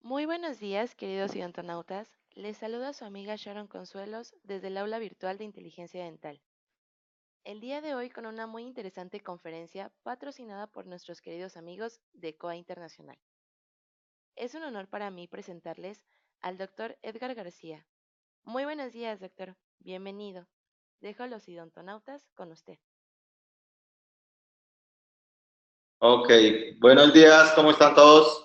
Muy buenos días, queridos odontonautas. Les saluda su amiga Sharon Consuelos desde el aula virtual de inteligencia dental. El día de hoy con una muy interesante conferencia patrocinada por nuestros queridos amigos de COA Internacional. Es un honor para mí presentarles al doctor Edgar García. Muy buenos días, doctor. Bienvenido. Dejo a los odontonautas con usted. Ok, buenos días, ¿cómo están todos?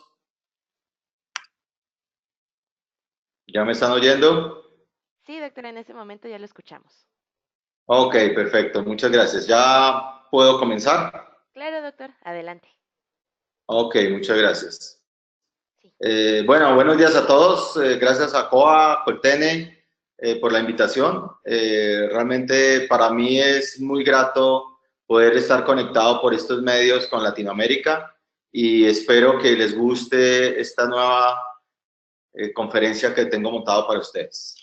¿Ya me están oyendo? Sí, doctor, en este momento ya lo escuchamos. Ok, perfecto, muchas gracias. ¿Ya puedo comenzar? Claro, doctor, adelante. Ok, muchas gracias. Sí. Bueno, buenos días a todos. Gracias a COA, Coltene, por la invitación. Realmente para mí es muy grato poder estar conectado por estos medios con Latinoamérica y espero que les guste esta nueva conferencia que tengo montado para ustedes.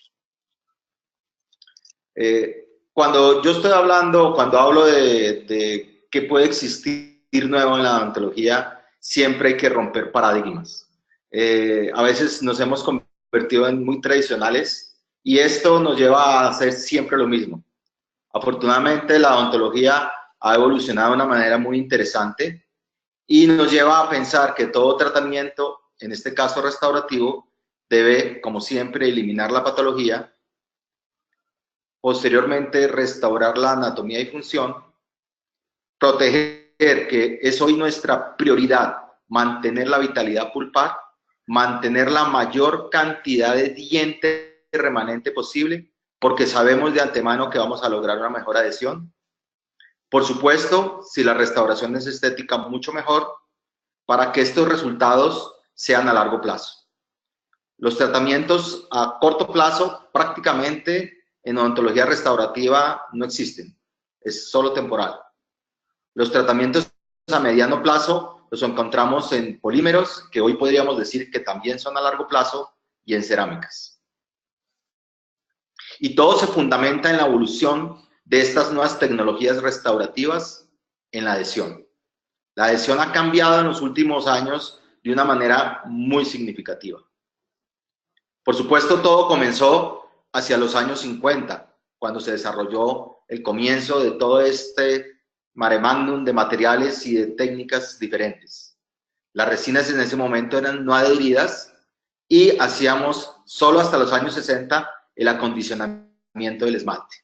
Cuando yo estoy hablando, cuando hablo de qué puede existir nuevo en la odontología, siempre hay que romper paradigmas. A veces nos hemos convertido en muy tradicionales y esto nos lleva a hacer siempre lo mismo. Afortunadamente, la odontología ha evolucionado de una manera muy interesante y nos lleva a pensar que todo tratamiento, en este caso restaurativo, debe, como siempre, eliminar la patología. Posteriormente, restaurar la anatomía y función, proteger, que es hoy nuestra prioridad, mantener la vitalidad pulpar, mantener la mayor cantidad de diente remanente posible, porque sabemos de antemano que vamos a lograr una mejor adhesión. Por supuesto, si la restauración es estética, mucho mejor, para que estos resultados sean a largo plazo. Los tratamientos a corto plazo prácticamente en odontología restaurativa no existen, es solo temporal. Los tratamientos a mediano plazo los encontramos en polímeros, que hoy podríamos decir que también son a largo plazo, y en cerámicas. Y todo se fundamenta en la evolución de estas nuevas tecnologías restaurativas en la adhesión. La adhesión ha cambiado en los últimos años de una manera muy significativa. Por supuesto, todo comenzó hacia los años 50, cuando se desarrolló el comienzo de todo este mare magnum de materiales y de técnicas diferentes. Las resinas en ese momento eran no adheridas y hacíamos solo hasta los años 60 el acondicionamiento del esmalte.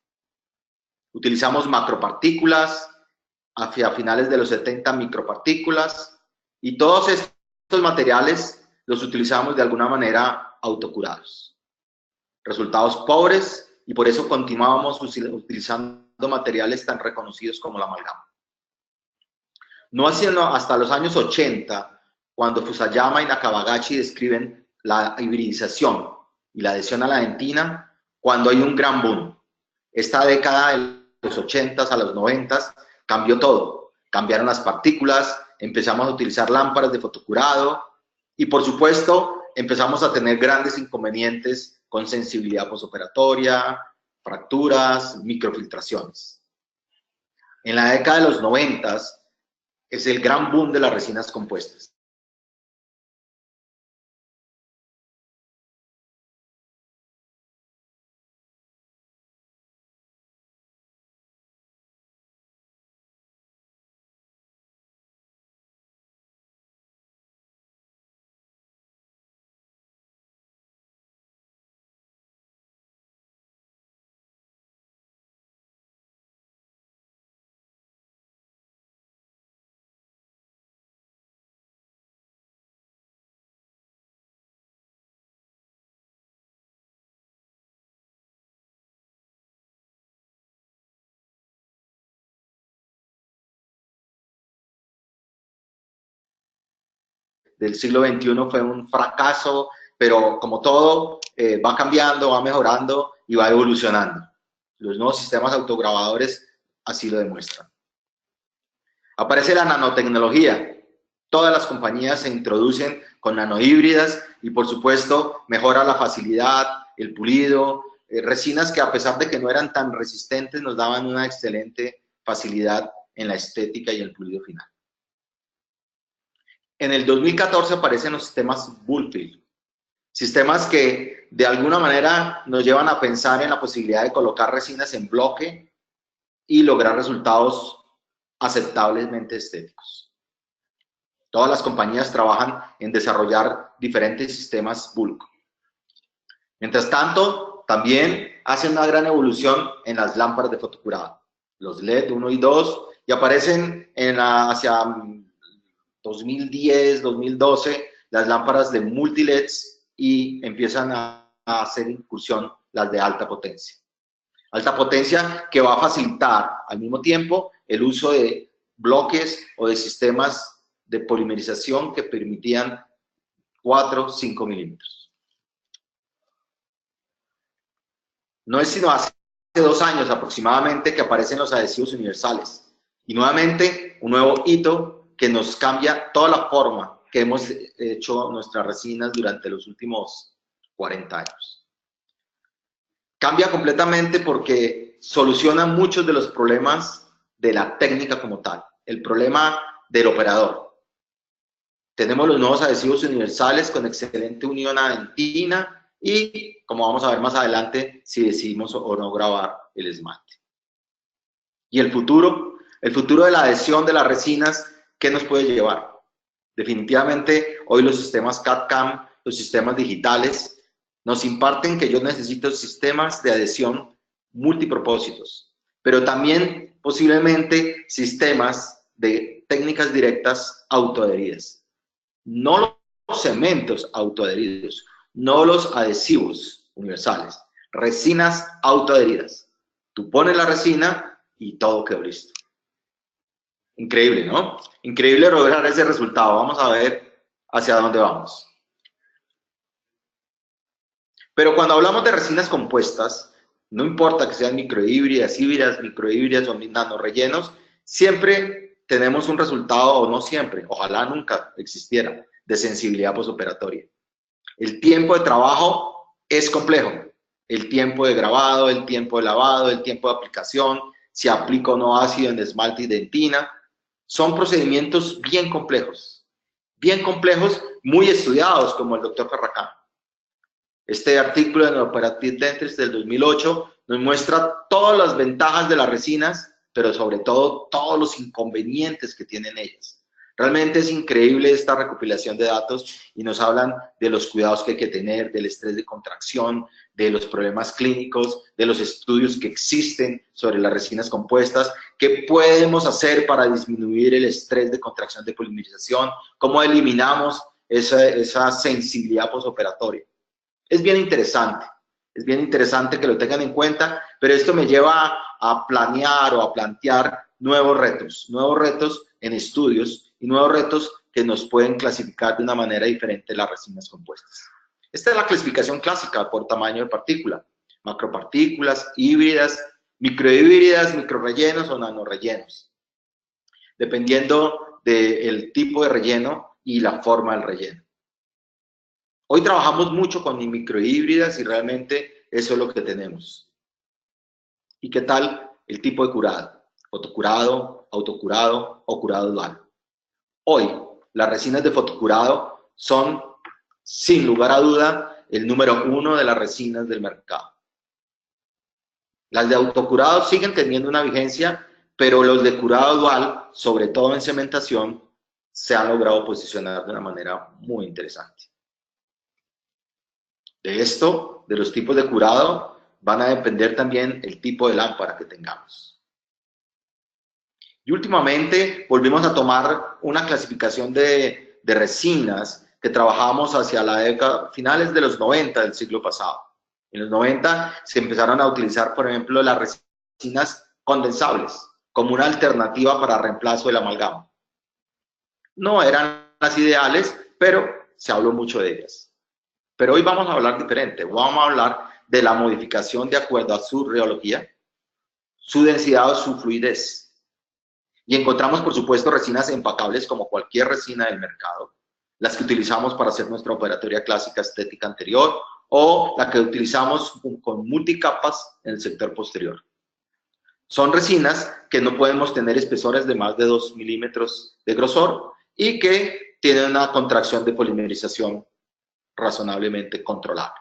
Utilizamos macropartículas, hacia finales de los 70 micropartículas, y todos estos materiales los utilizamos de alguna manera autocurados. Resultados pobres, y por eso continuábamos utilizando materiales tan reconocidos como la amalgama. No haciendo hasta los años 80, cuando Fusayama y Nakabagashi describen la hibridización y la adhesión a la dentina, cuando hay un gran boom. Esta década de los 80 a los 90 cambió todo. Cambiaron las partículas, empezamos a utilizar lámparas de fotocurado y, por supuesto, empezamos a tener grandes inconvenientes con sensibilidad postoperatoria, fracturas, microfiltraciones. En la década de los 90 es el gran boom de las resinas compuestas. Del siglo XXI fue un fracaso, pero como todo, va cambiando, va mejorando y va evolucionando. Los nuevos sistemas autograbadores así lo demuestran. Aparece la nanotecnología. Todas las compañías se introducen con nanohíbridas y, por supuesto, mejora la facilidad, el pulido, resinas que, a pesar de que no eran tan resistentes, nos daban una excelente facilidad en la estética y el pulido final. En el 2014 aparecen los sistemas Bullfield. Sistemas que de alguna manera nos llevan a pensar en la posibilidad de colocar resinas en bloque y lograr resultados aceptablemente estéticos. Todas las compañías trabajan en desarrollar diferentes sistemas bulk. Mientras tanto, también hacen una gran evolución en las lámparas de fotocurado. Los LED 1 y 2 y aparecen hacia 2010, 2012, las lámparas de multi-LEDs y empiezan a hacer incursión las de alta potencia. Alta potencia que va a facilitar al mismo tiempo el uso de bloques o de sistemas de polimerización que permitían 4 o 5 milímetros. No es sino hace 2 años aproximadamente que aparecen los adhesivos universales. Y nuevamente, un nuevo hito que nos cambia toda la forma que hemos hecho nuestras resinas durante los últimos 40 años. Cambia completamente porque soluciona muchos de los problemas de la técnica como tal. El problema del operador. Tenemos los nuevos adhesivos universales con excelente unión adentina y, como vamos a ver más adelante, si decidimos o no grabar el esmalte. Y el futuro de la adhesión de las resinas, ¿qué nos puede llevar? Definitivamente, hoy los sistemas CAD/CAM, los sistemas digitales, nos imparten que yo necesito sistemas de adhesión multipropósitos, pero también posiblemente sistemas de técnicas directas autoadheridas. No los cementos autoadheridos, no los adhesivos universales, resinas autoadheridas. Tú pones la resina y todo quedó listo. Increíble, ¿no? Increíble lograr ese resultado. Vamos a ver hacia dónde vamos. Pero cuando hablamos de resinas compuestas, no importa que sean microhíbridas, híbridas, microhíbridas o nanorellenos, siempre tenemos un resultado, o no siempre, ojalá nunca existiera, de sensibilidad postoperatoria. El tiempo de trabajo es complejo. El tiempo de grabado, el tiempo de lavado, el tiempo de aplicación, si aplico o no ácido en esmalte y dentina, son procedimientos bien complejos, muy estudiados, como el doctor Ferracán. Este artículo en Operative Dentistry del 2008 nos muestra todas las ventajas de las resinas, pero sobre todo todos los inconvenientes que tienen ellas. Realmente es increíble esta recopilación de datos y nos hablan de los cuidados que hay que tener, del estrés de contracción, de los problemas clínicos, de los estudios que existen sobre las resinas compuestas, qué podemos hacer para disminuir el estrés de contracción de polimerización, cómo eliminamos esa sensibilidad postoperatoria. Es bien interesante que lo tengan en cuenta, pero esto me lleva a planear o a plantear nuevos retos en estudios y nuevos retos que nos pueden clasificar de una manera diferente las resinas compuestas. Esta es la clasificación clásica por tamaño de partícula: macropartículas, híbridas, microhíbridas, microrellenos o nanorellenos, dependiendo del tipo de relleno y la forma del relleno. Hoy trabajamos mucho con microhíbridas y realmente eso es lo que tenemos. ¿Y qué tal el tipo de curado? Fotocurado, autocurado o curado dual. Hoy, las resinas de fotocurado son, sin lugar a duda, el número 1 de las resinas del mercado. Las de autocurado siguen teniendo una vigencia, pero los de curado dual, sobre todo en cementación, se han logrado posicionar de una manera muy interesante. De esto, de los tipos de curado, van a depender también el tipo de lámpara que tengamos. Y últimamente volvimos a tomar una clasificación de resinas que trabajamos hacia la década, finales de los 90 del siglo pasado. En los 90 se empezaron a utilizar, por ejemplo, las resinas condensables como una alternativa para reemplazo del amalgama. No eran las ideales, pero se habló mucho de ellas. Pero hoy vamos a hablar diferente. Vamos a hablar de la modificación de acuerdo a su rheología, su densidad o su fluidez. Y encontramos, por supuesto, resinas empacables como cualquier resina del mercado, las que utilizamos para hacer nuestra operatoria clásica estética anterior o la que utilizamos con multicapas en el sector posterior. Son resinas que no podemos tener espesores de más de 2 milímetros de grosor y que tienen una contracción de polimerización razonablemente controlable.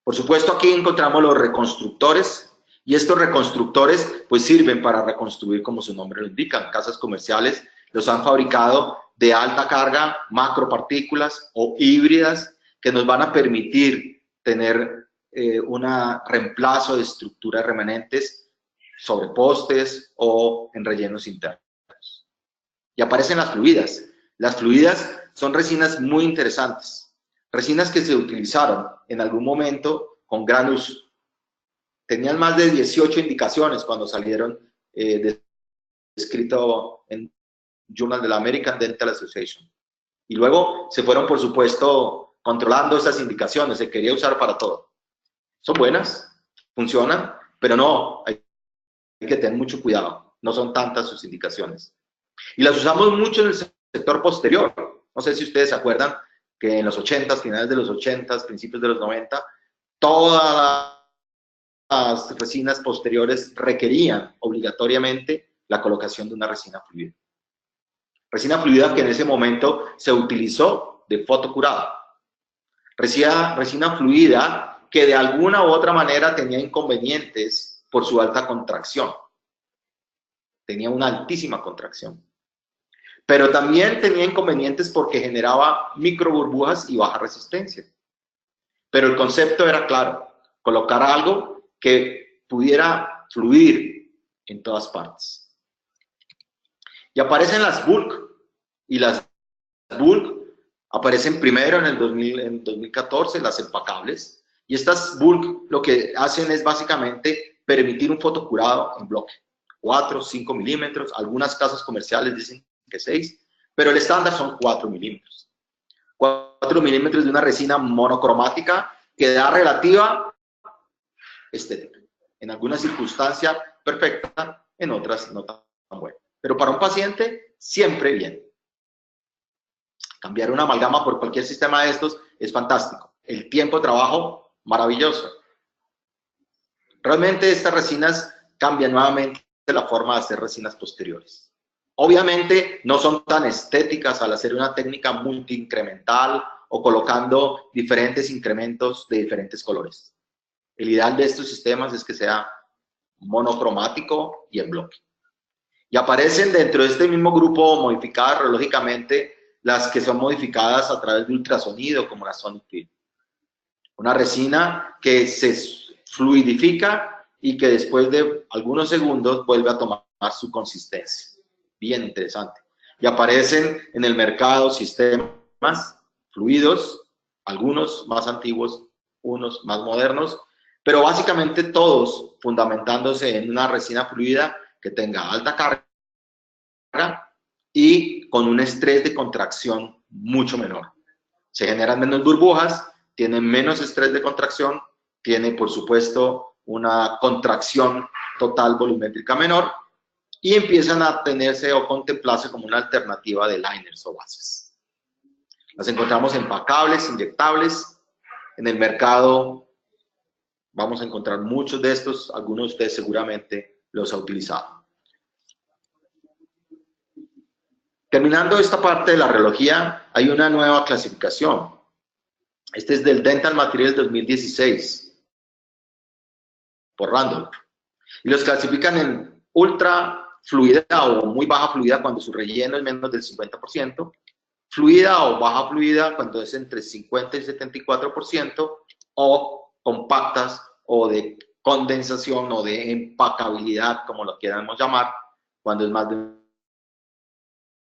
Por supuesto, aquí encontramos los reconstructores, y estos reconstructores pues sirven para reconstruir, como su nombre lo indica. Casas comerciales los han fabricado de alta carga, macropartículas o híbridas, que nos van a permitir tener un reemplazo de estructuras remanentes sobre postes o en rellenos internos. Y aparecen las fluidas. Las fluidas son resinas muy interesantes, resinas que se utilizaron en algún momento con gran uso. Tenían más de 18 indicaciones cuando salieron escrito en Journal de la American Dental Association. Y luego se fueron, por supuesto, controlando esas indicaciones. Se quería usar para todo. Son buenas, funcionan, pero no, hay que tener mucho cuidado. No son tantas sus indicaciones. Y las usamos mucho en el sector posterior. No sé si ustedes se acuerdan que en los 80s, finales de los 80s, principios de los 90, todas las resinas posteriores requerían obligatoriamente la colocación de una resina fluida. Resina fluida que en ese momento se utilizó de fotocurado. Resina fluida que de alguna u otra manera tenía inconvenientes por su alta contracción. Tenía una altísima contracción. Pero también tenía inconvenientes porque generaba microburbujas y baja resistencia. Pero el concepto era claro: colocar algo que pudiera fluir en todas partes. Y aparecen las bulk, y las bulk aparecen primero en el 2014, las empacables, y estas bulk lo que hacen es básicamente permitir un fotocurado en bloque, 4 o 5 milímetros, algunas casas comerciales dicen que 6, pero el estándar son 4 milímetros. 4 milímetros de una resina monocromática que da relativa estética. En algunas circunstancias perfecta, en otras no tan buena. Pero para un paciente, siempre bien. Cambiar una amalgama por cualquier sistema de estos es fantástico. El tiempo de trabajo, maravilloso. Realmente estas resinas cambian nuevamente la forma de hacer resinas posteriores. Obviamente no son tan estéticas al hacer una técnica multi-incremental o colocando diferentes incrementos de diferentes colores. El ideal de estos sistemas es que sea monocromático y en bloque. Y aparecen dentro de este mismo grupo modificadas radiológicamente las que son modificadas a través de ultrasonido, como la Sonic Film. Una resina que se fluidifica y que después de algunos segundos vuelve a tomar su consistencia. Bien interesante. Y aparecen en el mercado sistemas fluidos, algunos más antiguos, unos más modernos, pero básicamente todos fundamentándose en una resina fluida que tenga alta carga y con un estrés de contracción mucho menor. Se generan menos burbujas, tiene menos estrés de contracción, tiene por supuesto una contracción total volumétrica menor y empiezan a tenerse o contemplarse como una alternativa de liners o bases. Las encontramos empacables, inyectables. En el mercado vamos a encontrar muchos de estos, algunos de ustedes seguramente los ha utilizado. Terminando esta parte de la radiología, hay una nueva clasificación. Este es del Dental Materials 2016, por Randolph. Y los clasifican en ultra fluida o muy baja fluida cuando su relleno es menos del 50%, fluida o baja fluida cuando es entre 50 y 74%, o compactas o de condensación o de empacabilidad, como lo queramos llamar, cuando es más de un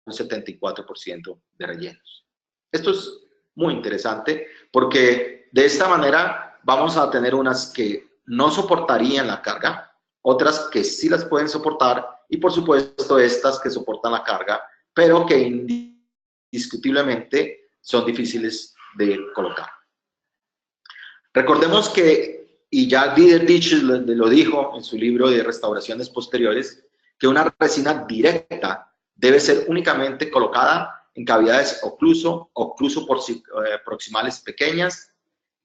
74% de rellenos. Esto es muy interesante porque de esta manera vamos a tener unas que no soportarían la carga, otras que sí las pueden soportar y por supuesto estas que soportan la carga, pero que indiscutiblemente son difíciles de colocar. Recordemos que, y ya Diederich lo dijo en su libro de restauraciones posteriores, que una resina directa debe ser únicamente colocada en cavidades ocluso-proximales pequeñas,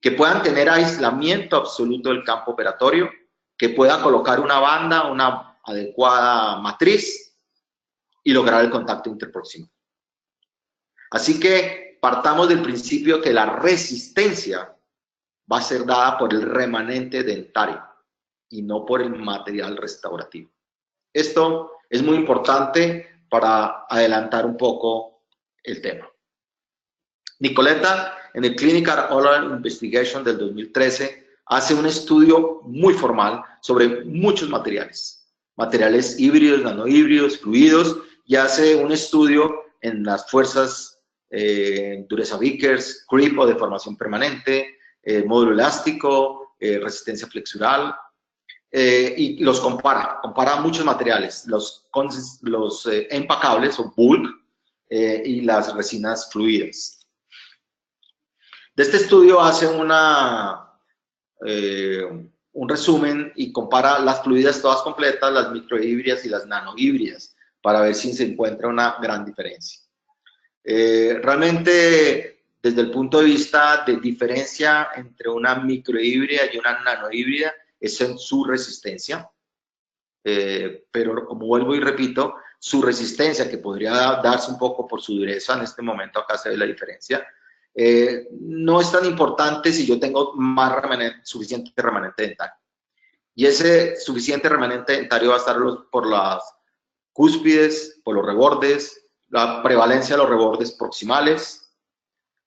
que puedan tener aislamiento absoluto del campo operatorio, que puedan colocar una banda, una adecuada matriz y lograr el contacto interproximal. Así que partamos del principio que la resistencia va a ser dada por el remanente dentario y no por el material restaurativo. Esto es muy importante para adelantar un poco el tema. Nicoletta, en el Clinical Oral Investigation del 2013, hace un estudio muy formal sobre muchos materiales, materiales híbridos, nanohíbridos, fluidos, y hace un estudio en las fuerzas dureza Vickers, creep o deformación permanente, módulo elástico, resistencia flexural, y los compara muchos materiales, los empacables o bulk y las resinas fluidas. De este estudio hace un resumen y compara las fluidas todas completas, las microhíbridas y las nanohíbridas, para ver si se encuentra una gran diferencia. Realmente, desde el punto de vista de diferencia entre una microhíbrida y una nanohíbrida, es en su resistencia, pero como vuelvo y repito, su resistencia, que podría darse un poco por su dureza, en este momento acá se ve la diferencia, no es tan importante si yo tengo suficiente remanente dentario. Y ese suficiente remanente dentario va a estar por las cúspides, por los rebordes, la prevalencia de los rebordes proximales,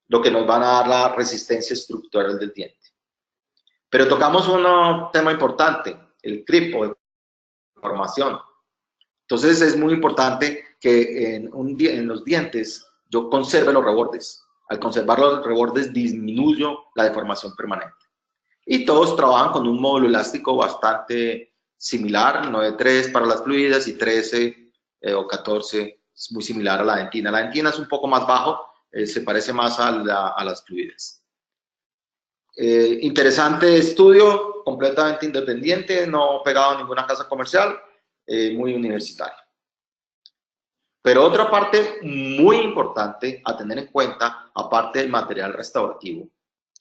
lo que nos van a dar la resistencia estructural del diente. Pero tocamos un tema importante, el creep o deformación. Entonces es muy importante que en los dientes yo conserve los rebordes. Al conservar los rebordes disminuyo la deformación permanente. Y todos trabajan con un módulo elástico bastante similar, 9.3 para las fluidas y 13 o 14 es muy similar a la dentina. La dentina es un poco más bajo, se parece más a las fluidas. Interesante estudio, completamente independiente, no pegado a ninguna casa comercial, muy universitario. Pero otra parte muy importante a tener en cuenta, aparte del material restaurativo,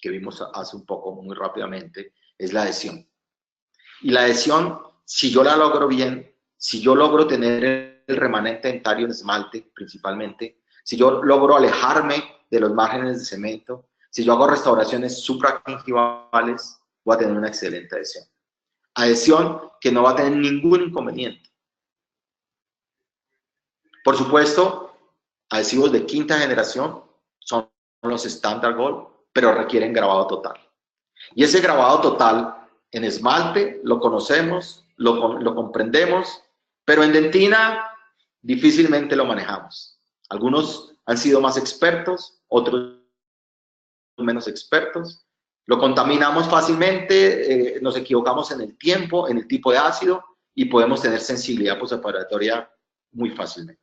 que vimos hace un poco muy rápidamente, es la adhesión. Y la adhesión, si yo la logro bien, si yo logro tener el remanente dentario en esmalte principalmente, si yo logro alejarme de los márgenes de cemento, si yo hago restauraciones supragingivales, voy a tener una excelente adhesión. Adhesión que no va a tener ningún inconveniente. Por supuesto, adhesivos de quinta generación son los Standard Gold, pero requieren grabado total. Y ese grabado total en esmalte lo conocemos, lo comprendemos, pero en dentina difícilmente lo manejamos. Algunos han sido más expertos, otros menos expertos. Lo contaminamos fácilmente, nos equivocamos en el tiempo, en el tipo de ácido y podemos tener sensibilidad postoperatoria muy fácilmente.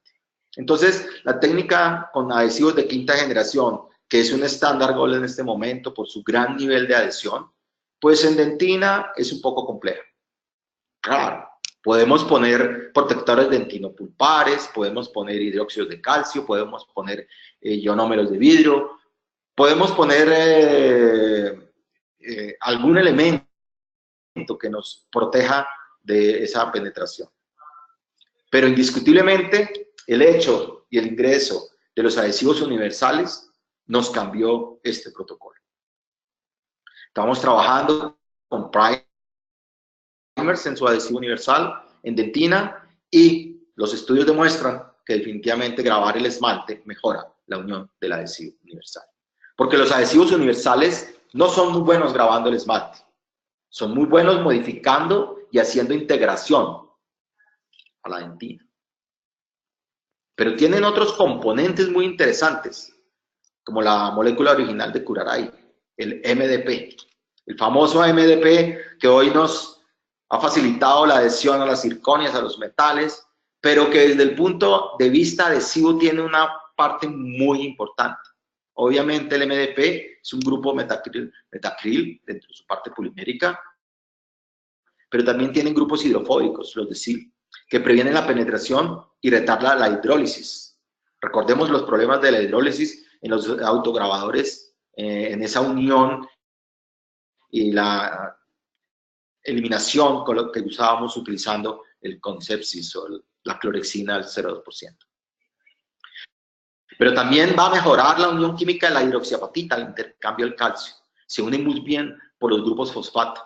Entonces, la técnica con adhesivos de quinta generación, que es un estándar Gold en este momento por su gran nivel de adhesión, pues en dentina es un poco compleja. Claro, podemos poner protectores dentinopulpares, podemos poner hidróxidos de calcio, podemos poner ionómeros de vidrio, podemos poner algún elemento que nos proteja de esa penetración. Pero indiscutiblemente, el hecho y el ingreso de los adhesivos universales nos cambió este protocolo. Estamos trabajando con primers en su adhesivo universal, en dentina, y los estudios demuestran que definitivamente grabar el esmalte mejora la unión del adhesivo universal. Porque los adhesivos universales no son muy buenos grabando el esmalte, son muy buenos modificando y haciendo integración a la dentina. Pero tienen otros componentes muy interesantes, como la molécula original de Curaray, el MDP. El famoso MDP que hoy nos ha facilitado la adhesión a las zirconias, a los metales, pero que desde el punto de vista adhesivo tiene una parte muy importante. Obviamente el MDP es un grupo metacril dentro de su parte polimérica, pero también tienen grupos hidrofóbicos, los de SIL, que previenen la penetración y retardan la hidrólisis. Recordemos los problemas de la hidrólisis en los autograbadores, en esa unión y la eliminación con lo que usábamos utilizando el Concepsis o la clorexina al 0,2%. Pero también va a mejorar la unión química de la hidroxiapatita, el intercambio del calcio. Se une muy bien por los grupos fosfato.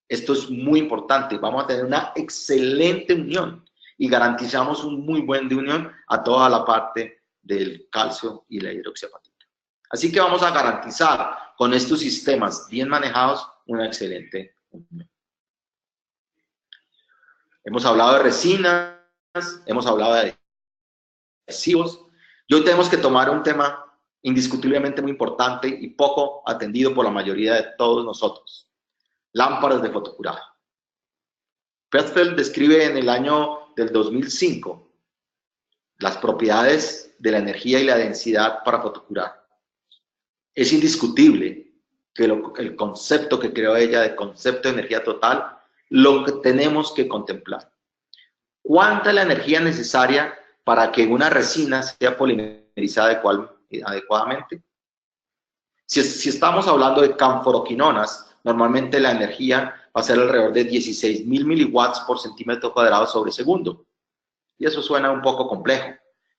Esto es muy importante. Vamos a tener una excelente unión y garantizamos un muy buen de unión a toda la parte del calcio y la hidroxiapatita. Así que vamos a garantizar con estos sistemas bien manejados una excelente unión. Hemos hablado de resinas, hemos hablado de adhesivos, y hoy tenemos que tomar un tema indiscutiblemente muy importante y poco atendido por la mayoría de todos nosotros: lámparas de fotocurado. Pressfeld describe en el año del 2005 las propiedades de la energía y la densidad para fotocurar. Es indiscutible que el concepto que creó ella de concepto de energía total, lo que tenemos que contemplar. ¿Cuánta es la energía necesaria para que una resina sea polimerizada adecuadamente? Si estamos hablando de canforoquinonas, normalmente la energía va a ser alrededor de 16.000 miliwatts por centímetro cuadrado sobre segundo. Y eso suena un poco complejo,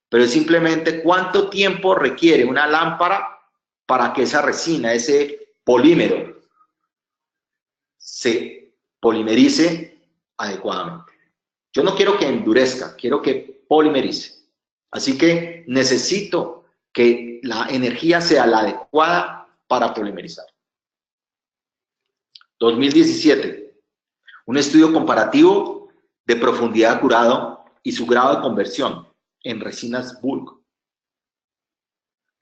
pero es simplemente cuánto tiempo requiere una lámpara para que esa resina, ese polímero, se polimerice adecuadamente. Yo no quiero que endurezca, quiero que polimerice. Así que necesito que la energía sea la adecuada para polimerizar. 2017, un estudio comparativo de profundidad de curado y su grado de conversión en resinas bulk.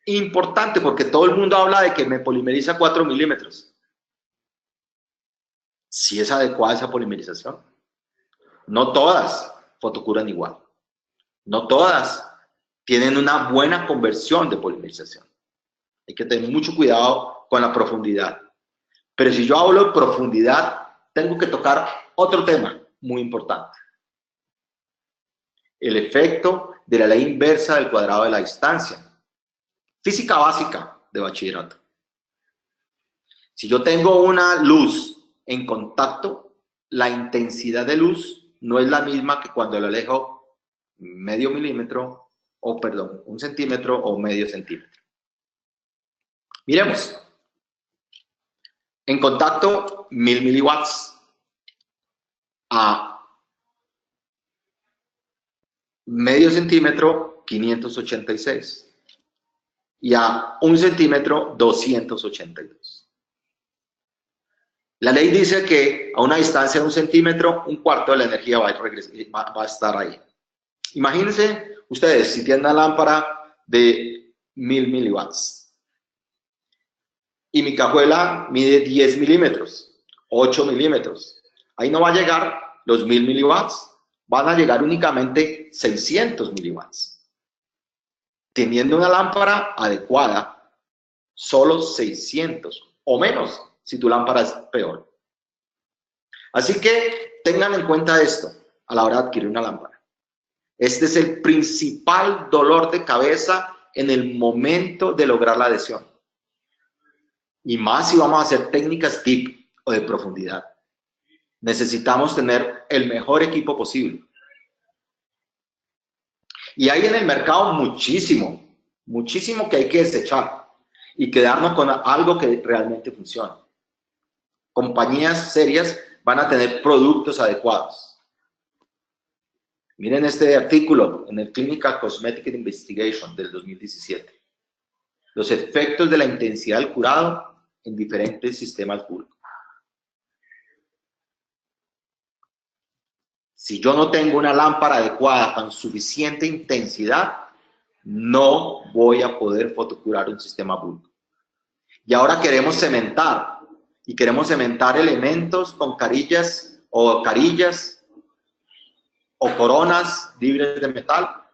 Importante porque todo el mundo habla de que me polimeriza 4 milímetros. Si es adecuada esa polimerización. No todas fotocuran igual. No todas tienen una buena conversión de polimerización. Hay que tener mucho cuidado con la profundidad. Pero si yo hablo de profundidad, tengo que tocar otro tema muy importante: el efecto de la ley inversa del cuadrado de la distancia. Física básica de bachillerato. Si yo tengo una luz en contacto, la intensidad de luz no es la misma que cuando lo alejo medio milímetro, o perdón, 1 centímetro o medio centímetro. Miremos. En contacto, 1000 miliwatts. A medio centímetro, 586. Y a 1 centímetro, 282. La ley dice que a una distancia de 1 centímetro, 1/4 de la energía va a estar ahí. Imagínense ustedes, si tienen una lámpara de 1000 miliwatts y mi cajuela mide 10 milímetros, 8 milímetros, ahí no va a llegar los 1000 miliwatts, van a llegar únicamente 600 miliwatts. Teniendo una lámpara adecuada, solo 600 o menos si tu lámpara es peor. Así que tengan en cuenta esto a la hora de adquirir una lámpara. Este es el principal dolor de cabeza en el momento de lograr la adhesión. Y más si vamos a hacer técnicas deep o de profundidad. Necesitamos tener el mejor equipo posible. Y hay en el mercado muchísimo que hay que desechar y quedarnos con algo que realmente funcione. Compañías serias van a tener productos adecuados. Miren este artículo en el Clinical Cosmetic Investigation del 2017. Los efectos de la intensidad del curado en diferentes sistemas bulk. Si yo no tengo una lámpara adecuada con suficiente intensidad, no voy a poder fotocurar un sistema bulk. Y ahora queremos cementar, y queremos cementar elementos con carillas o coronas libres de metal,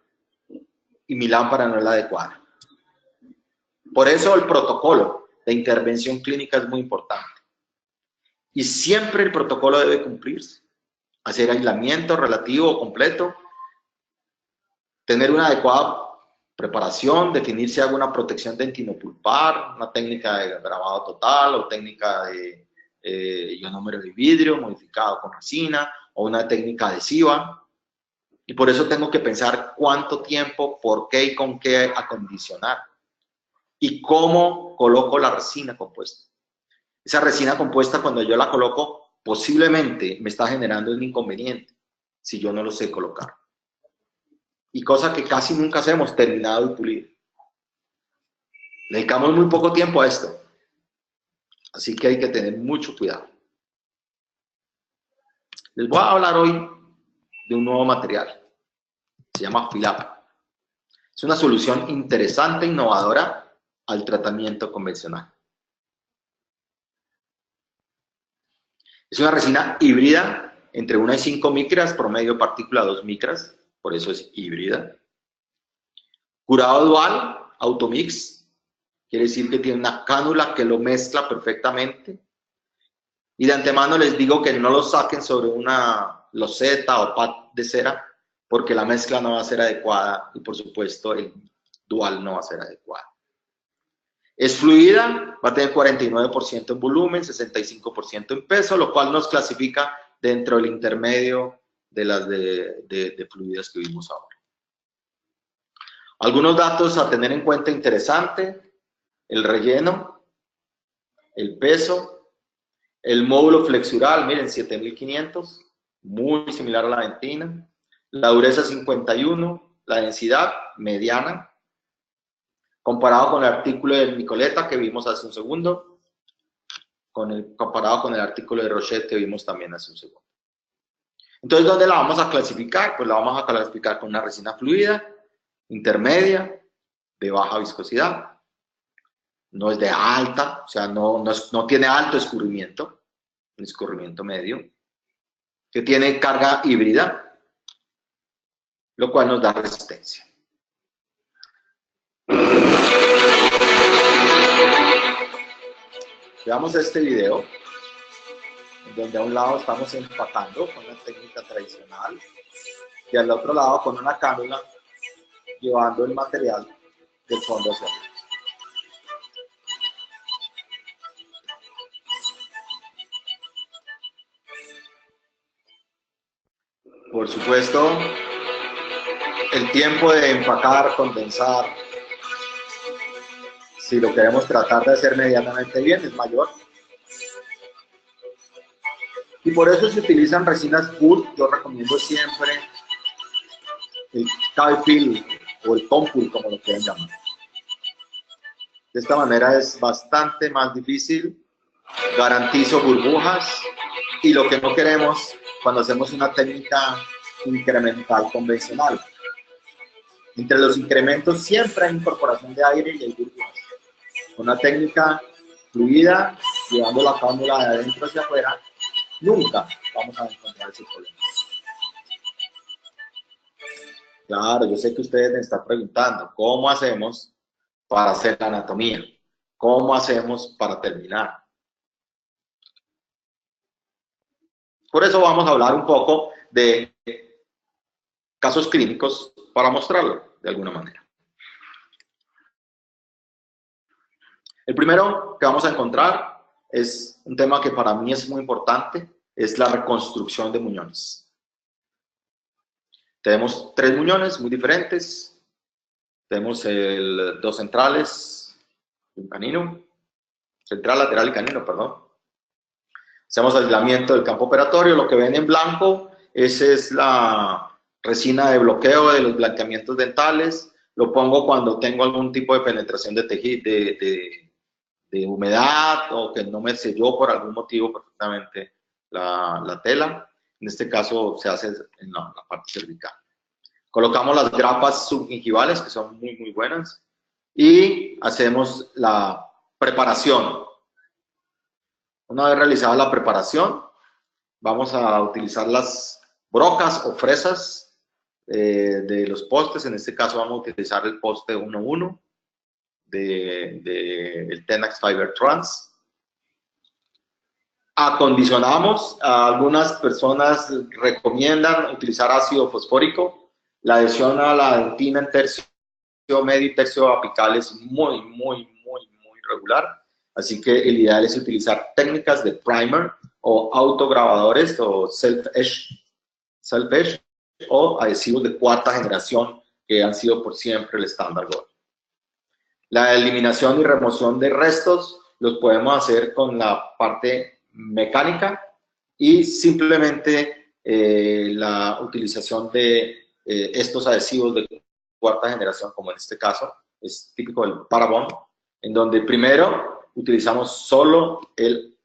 y mi lámpara no es la adecuada. Por eso el protocolo de intervención clínica es muy importante. Y siempre el protocolo debe cumplirse. Hacer aislamiento relativo o completo, tener una adecuada preparación, definir si hago una protección dentinopulpar, una técnica de grabado total o técnica de ionómero de vidrio modificado con resina o una técnica adhesiva. Y por eso tengo que pensar cuánto tiempo, por qué y con qué acondicionar. Y cómo coloco la resina compuesta. Esa resina compuesta, cuando yo la coloco, posiblemente me está generando un inconveniente si yo no lo sé colocar. Y cosa que casi nunca hacemos, terminado y pulido. Le dedicamos muy poco tiempo a esto. Así que hay que tener mucho cuidado. Les voy a hablar hoy de un nuevo material. Se llama Filap. Es una solución interesante e innovadora al tratamiento convencional. Es una resina híbrida entre 1 y 5 micras, promedio partícula 2 micras, por eso es híbrida. Curado dual, automix, quiere decir que tiene una cánula que lo mezcla perfectamente. Y de antemano les digo que no lo saquen sobre una loseta o pad de cera, porque la mezcla no va a ser adecuada y por supuesto el dual no va a ser adecuado. Es fluida, va a tener 49% en volumen, 65% en peso, lo cual nos clasifica dentro del intermedio de las de fluidas que vimos ahora. Algunos datos a tener en cuenta interesante: el relleno, el peso, el módulo flexural, miren, 7500, muy similar a la dentina, la dureza 51, la densidad mediana, comparado con el artículo de Nicoleta que vimos hace un segundo, comparado con el artículo de Rochette que vimos también hace un segundo. Entonces, ¿dónde la vamos a clasificar? Pues la vamos a clasificar con una resina fluida, intermedia, de baja viscosidad. No es de alta, o sea, no tiene alto escurrimiento, un escurrimiento medio, que tiene carga híbrida, lo cual nos da resistencia. Veamos este video, donde a un lado estamos empacando con una técnica tradicional y al otro lado con una cánula llevando el material del fondo hacia arriba. Por supuesto, el tiempo de empacar, condensar, si lo queremos tratar de hacer medianamente bien, es mayor. Y por eso se utilizan resinas wood. Yo recomiendo siempre el Calfil o el Compul, como lo quieran llamar. De esta manera es bastante más difícil, garantizo burbujas, y lo que no queremos cuando hacemos una técnica incremental convencional. Entre los incrementos siempre hay incorporación de aire y hay burbujas. Una técnica fluida, llevando la cánula de adentro hacia afuera, nunca vamos a encontrar ese problema. Claro, yo sé que ustedes me están preguntando, ¿cómo hacemos para hacer la anatomía? ¿Cómo hacemos para terminar? Por eso vamos a hablar un poco de casos clínicos para mostrarlo de alguna manera. El primero que vamos a encontrar es un tema que para mí es muy importante, es la reconstrucción de muñones. Tenemos 3 muñones muy diferentes. Tenemos dos centrales, un canino, central, lateral y canino, perdón. Hacemos aislamiento del campo operatorio. Lo que ven en blanco, esa es la resina de bloqueo de los blanqueamientos dentales. Lo pongo cuando tengo algún tipo de penetración de tejido, de humedad, o que no me selló por algún motivo perfectamente la tela. En este caso se hace en la parte cervical. Colocamos las grapas subgingivales, que son muy, muy buenas, y hacemos la preparación. Una vez realizada la preparación, vamos a utilizar las brocas o fresas de los postes. En este caso vamos a utilizar el poste 1.1 del Tenax Fiber Trans. Acondicionamos. Algunas personas recomiendan utilizar ácido fosfórico. La adhesión a la dentina en tercio medio y tercio apical es muy regular. Así que el ideal es utilizar técnicas de primer o autograbadores o self-etch, o adhesivos de cuarta generación que han sido por siempre el estándar Gold. La eliminación y remoción de restos los podemos hacer con la parte mecánica y simplemente la utilización de estos adhesivos de cuarta generación, como en este caso, es típico del Parabond, en donde primero utilizamos solo el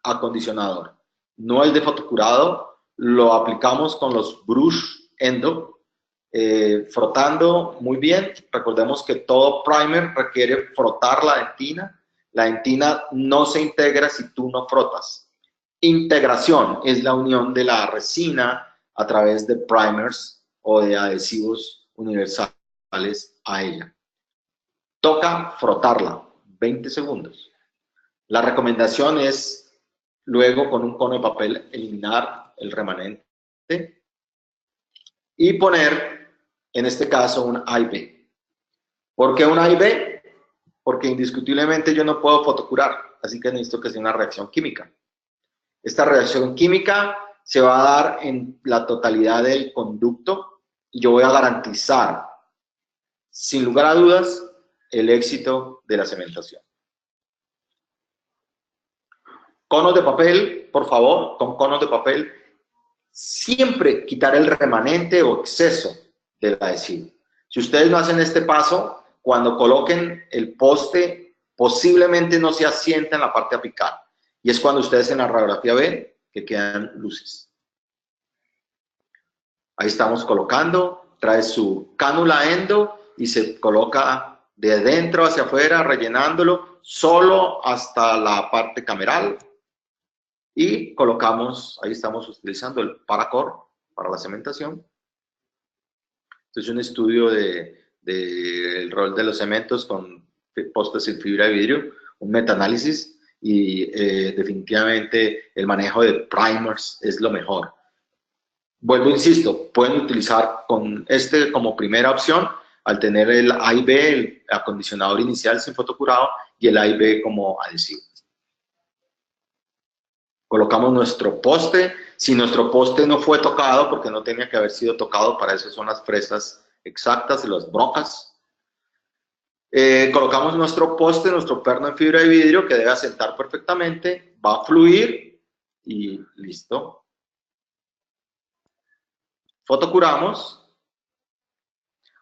acondicionador, no el de fotocurado, lo aplicamos con los brush endo, frotando muy bien. Recordemos que todo primer requiere frotar la dentina no se integra si tú no frotas. Integración es la unión de la resina a través de primers o de adhesivos universales a ella. Toca frotarla, 20 segundos. La recomendación es luego con un cono de papel eliminar el remanente y poner, en este caso, un A y B. ¿Por qué un A y B? Porque indiscutiblemente yo no puedo fotocurar, así que necesito que sea una reacción química. Esta reacción química se va a dar en la totalidad del conducto y yo voy a garantizar, sin lugar a dudas, el éxito de la cementación. Conos de papel, por favor, con conos de papel, siempre quitar el remanente o exceso del adhesivo. Si ustedes no hacen este paso, cuando coloquen el poste, posiblemente no se asienta en la parte apical. Y es cuando ustedes en la radiografía ven que quedan luces. Ahí estamos colocando, trae su cánula endo y se coloca de dentro hacia afuera, rellenándolo solo hasta la parte cameral. Y colocamos, ahí estamos utilizando el Paracord para la cementación. Este es un estudio del rol de los cementos con postes en fibra de vidrio, un metaanálisis, y definitivamente el manejo de primers es lo mejor. Vuelvo, insisto, pueden utilizar con este como primera opción al tener el A y B, el acondicionador inicial sin fotocurado, y el A y B como adhesivo. Colocamos nuestro poste. Si nuestro poste no fue tocado, porque no tenía que haber sido tocado, para eso son las fresas exactas y las brocas. Colocamos nuestro poste, nuestro perno en fibra de vidrio que debe asentar perfectamente, va a fluir y listo. Fotocuramos.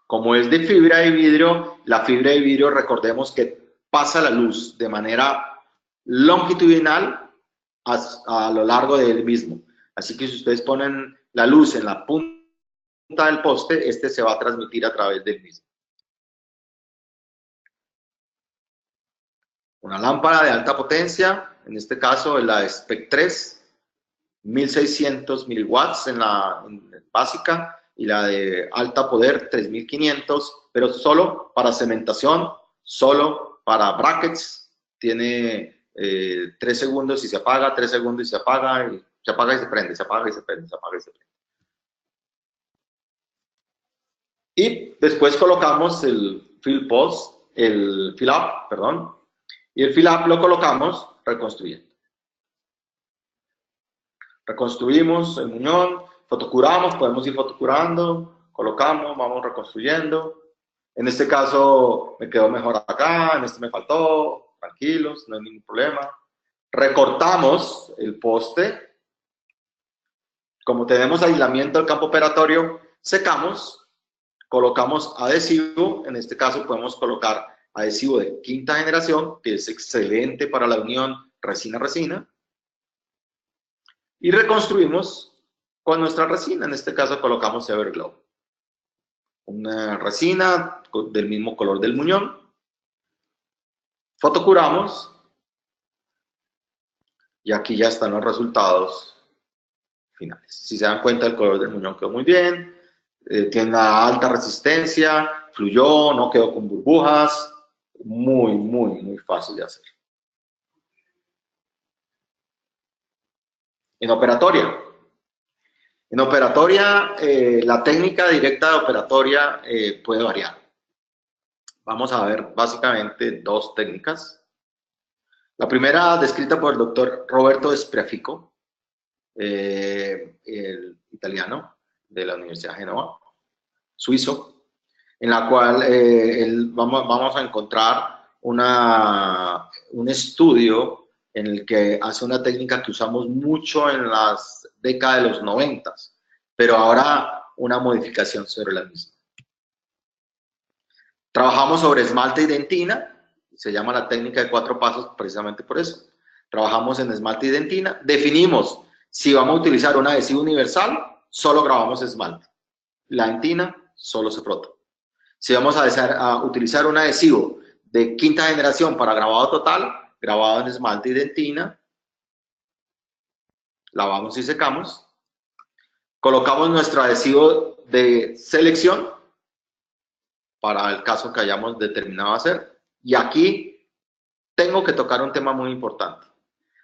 Como es de fibra de vidrio, la fibra de vidrio, recordemos que pasa la luz de manera longitudinal a lo largo del mismo. Así que si ustedes ponen la luz en la punta del poste, este se va a transmitir a través del mismo. Una lámpara de alta potencia, en este caso la SPEC 3, 1600 miliwatts en la básica, y la de alta poder 3500, pero solo para cementación, solo para brackets. Tiene 3 segundos y se apaga, 3 segundos y se apaga y se prende, se apaga y se prende, se apaga y se prende. Y después colocamos el fill post, el fill up, perdón, y el fill up lo colocamos reconstruyendo. Reconstruimos el muñón, fotocuramos, podemos ir fotocurando, colocamos, vamos reconstruyendo. En este caso me quedó mejor acá, en este me faltó, tranquilos, no hay ningún problema. Recortamos el poste. Como tenemos aislamiento del campo operatorio, secamos, colocamos adhesivo. En este caso podemos colocar adhesivo de quinta generación, que es excelente para la unión resina-resina. Y reconstruimos con nuestra resina. En este caso colocamos Everglow. Una resina del mismo color del muñón. Fotocuramos. Y aquí ya están los resultados finales. Si se dan cuenta, el color del muñón quedó muy bien. Tiene una alta resistencia. Fluyó, no quedó con burbujas. Muy, muy, muy fácil de hacer. En operatoria. En operatoria, la técnica directa de operatoria puede variar. Vamos a ver básicamente dos técnicas. La primera, descrita por el doctor Roberto Spreafico, el italiano, de la Universidad de Génova, suizo, en la cual vamos a encontrar un estudio en el que hace una técnica que usamos mucho en las décadas de los 90, pero ahora una modificación sobre la misma. Trabajamos sobre esmalte y dentina, se llama la técnica de 4 pasos precisamente por eso. Trabajamos en esmalte y dentina, definimos si vamos a utilizar un adhesivo universal, solo grabamos esmalte. La dentina solo se frota. Si vamos a utilizar un adhesivo de 5ª generación para grabado total, grabado en esmalte y dentina, lavamos y secamos, colocamos nuestro adhesivo de selección para el caso que hayamos determinado hacer. Y aquí tengo que tocar un tema muy importante.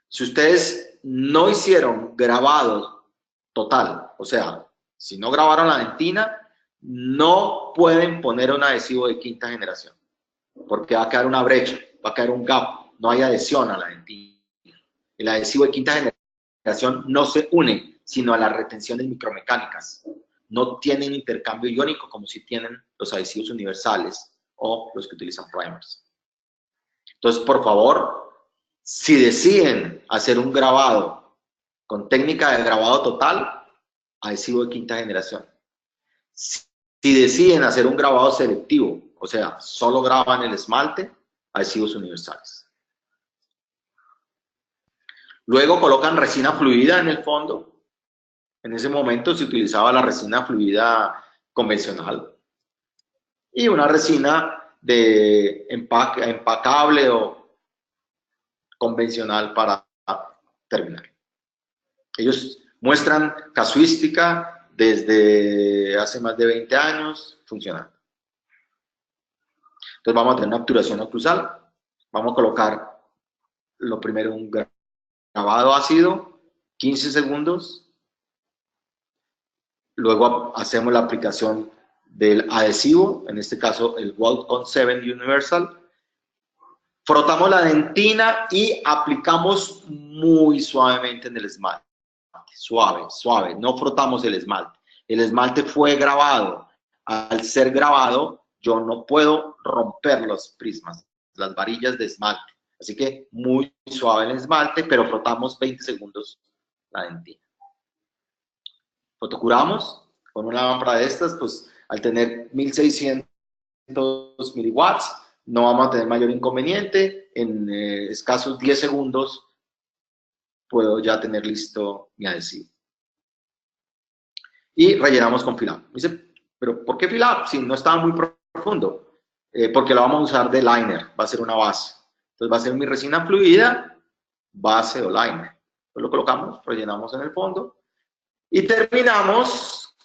Si ustedes no hicieron grabado total, o sea, si no grabaron la dentina, no pueden poner un adhesivo de 5ª generación, porque va a quedar una brecha, va a quedar un gap, no hay adhesión a la dentina. El adhesivo de 5ª generación no se une, sino a las retenciones micromecánicas. No tienen intercambio iónico como si tienen los adhesivos universales o los que utilizan primers. Entonces, por favor, si deciden hacer un grabado con técnica de grabado total, adhesivo de 5ª generación. Si deciden hacer un grabado selectivo, o sea, solo graban el esmalte, adhesivos universales. Luego colocan resina fluida en el fondo. En ese momento se utilizaba la resina fluida convencional y una resina de empacable o convencional para terminar. Ellos muestran casuística desde hace más de 20 años funcionando. Entonces vamos a tener una obturación oclusal, vamos a colocar lo primero un grabado ácido, 15 segundos, luego hacemos la aplicación del adhesivo, en este caso el Walt-On 7 Universal, frotamos la dentina y aplicamos muy suavemente en el esmalte, suave, suave, no frotamos el esmalte. El esmalte fue grabado, al ser grabado yo no puedo romper los prismas, las varillas de esmalte, así que muy suave el esmalte, pero frotamos 20 segundos la dentina. Fotocuramos con una lámpara de estas, pues al tener 1600 miliwatts, no vamos a tener mayor inconveniente. En escasos 10 segundos puedo ya tener listo mi adhesivo. Y rellenamos con Filab. Dice, ¿pero por qué Filab? Si no estaba muy profundo. Porque lo vamos a usar de liner, va a ser una base. Entonces va a ser mi resina fluida, base o liner. Pues lo colocamos, rellenamos en el fondo. Y terminamos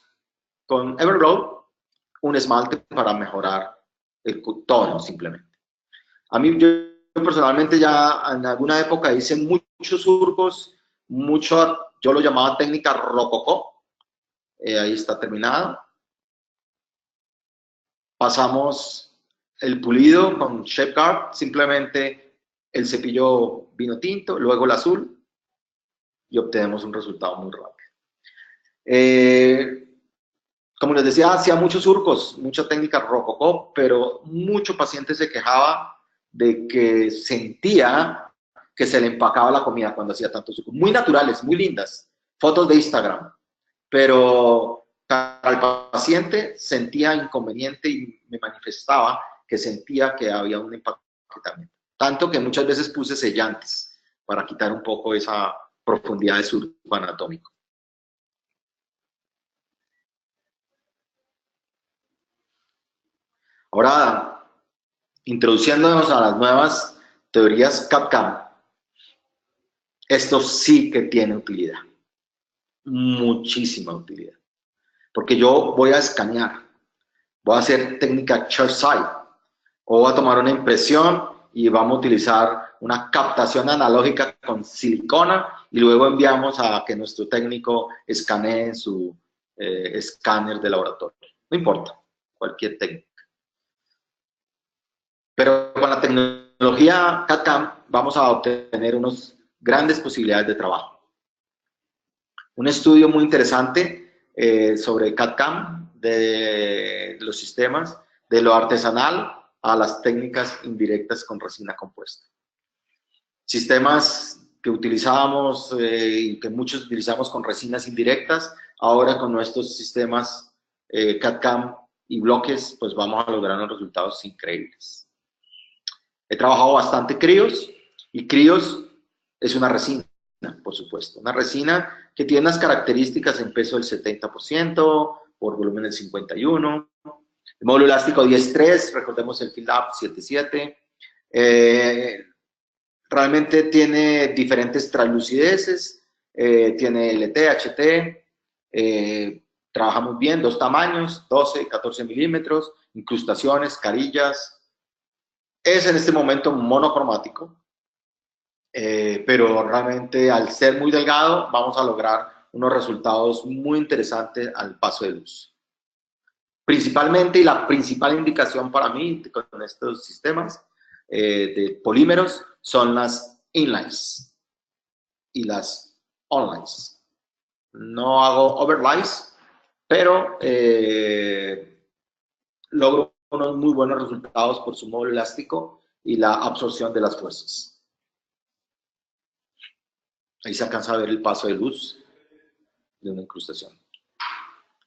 con Everglow, un esmalte para mejorar el tono simplemente. A mí, yo personalmente ya en alguna época hice muchos surcos, yo lo llamaba técnica rococó. Ahí está terminado. Pasamos el pulido con Shape Guard, simplemente el cepillo vino tinto, luego el azul y obtenemos un resultado muy rápido. Como les decía, hacía muchos surcos, mucha técnica rococó, pero mucho paciente se quejaba de que sentía que se le empacaba la comida cuando hacía tantos surcos. Muy naturales, muy lindas, fotos de Instagram, pero para el paciente sentía inconveniente y me manifestaba que sentía que había un empaquetamiento. Tanto que muchas veces puse sellantes para quitar un poco esa profundidad de surco anatómico. Ahora, introduciéndonos a las nuevas teorías CAD/CAM, esto sí que tiene utilidad, muchísima utilidad, porque yo voy a escanear, voy a hacer técnica chairside, o voy a tomar una impresión y vamos a utilizar una captación analógica con silicona y luego enviamos a que nuestro técnico escanee en su escáner de laboratorio. No importa, cualquier técnica. Pero con la tecnología CAD/CAM vamos a obtener unas grandes posibilidades de trabajo. Un estudio muy interesante sobre CAD/CAM de los sistemas, de lo artesanal a las técnicas indirectas con resina compuesta. Sistemas que utilizábamos y que muchos utilizamos con resinas indirectas, ahora con nuestros sistemas CAD/CAM y bloques, pues vamos a lograr unos resultados increíbles. He trabajado bastante críos, y críos es una resina, por supuesto. Una resina que tiene unas características en peso del 70%, por volumen del 51%. El módulo elástico 10.3, recordemos el Field Up 7.7. Realmente tiene diferentes translucideces, tiene LT, HT, trabaja muy bien, 2 tamaños, 12 y 14 milímetros, incrustaciones, carillas. Es en este momento monocromático, pero realmente al ser muy delgado vamos a lograr unos resultados muy interesantes al paso de luz. Principalmente, y la principal indicación para mí con estos sistemas de polímeros son las inlays y las onlays. No hago overlays, pero logro unos muy buenos resultados por su módulo elástico y la absorción de las fuerzas. Ahí se alcanza a ver el paso de luz de una incrustación.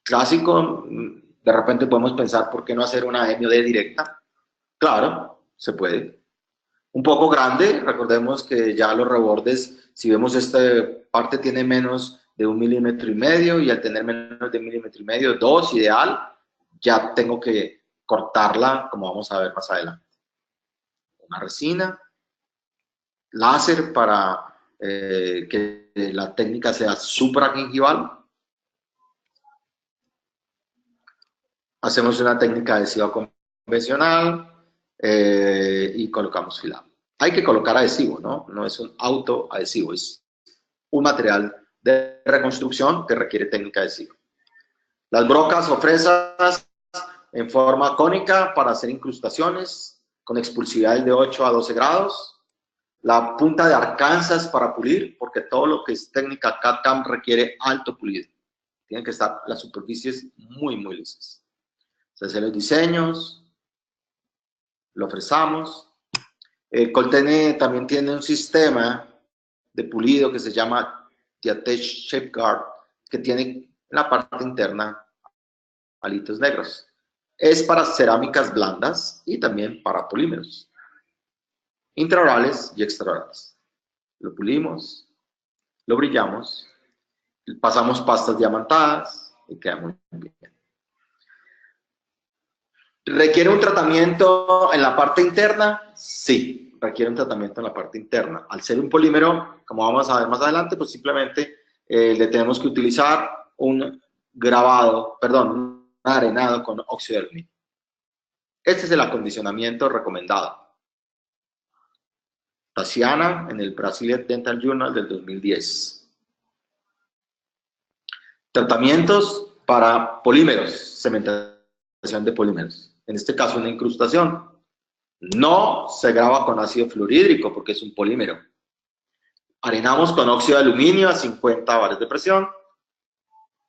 Clásico, de repente podemos pensar, ¿por qué no hacer una MOD directa? Claro, se puede. Un poco grande, recordemos que ya los rebordes, si vemos esta parte tiene menos de 1,5 milímetros, y al tener menos de 1,5 milímetros, 2 ideal, ya tengo que cortarla, como vamos a ver más adelante. Una resina, láser para que la técnica sea supragingival. Hacemos una técnica adhesiva convencional y colocamos filado. Hay que colocar adhesivo, ¿no? No es un autoadhesivo, es un material de reconstrucción que requiere técnica adhesiva. Las brocas o fresas en forma cónica para hacer incrustaciones con expulsividades de 8 a 12 grados. La punta de Arkansas para pulir, porque todo lo que es técnica CAD/CAM requiere alto pulido. Tienen que estar las superficies muy, muy lisas. Se hacen los diseños, lo fresamos. Coltene también tiene un sistema de pulido que se llama Diatech Shape Guard, que tiene en la parte interna halitos negros. Es para cerámicas blandas y también para polímeros intraorales y extraorales. Lo pulimos, lo brillamos, pasamos pastas diamantadas y queda muy bien. ¿Requiere un tratamiento en la parte interna? Sí, requiere un tratamiento en la parte interna. Al ser un polímero, como vamos a ver más adelante, pues simplemente le tenemos que utilizar un arenado con óxido de aluminio. Este es el acondicionamiento recomendado. Tatiana en el Brazilian Dental Journal del 2010. Tratamientos para polímeros, cementación de polímeros. En este caso, una incrustación. No se graba con ácido fluorhídrico porque es un polímero. Arenamos con óxido de aluminio a 50 bares de presión.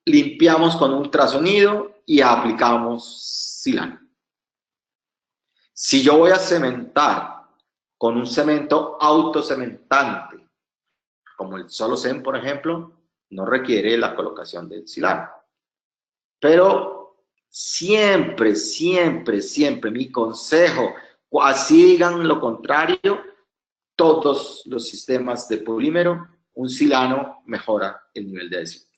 Limpiamos con ultrasonido y aplicamos silano. Si yo voy a cementar con un cemento autocementante, como el Solocem, por ejemplo, no requiere la colocación del silano. Pero siempre, siempre, siempre mi consejo, así digan lo contrario, todos los sistemas de polímero, un silano mejora el nivel de adhesión.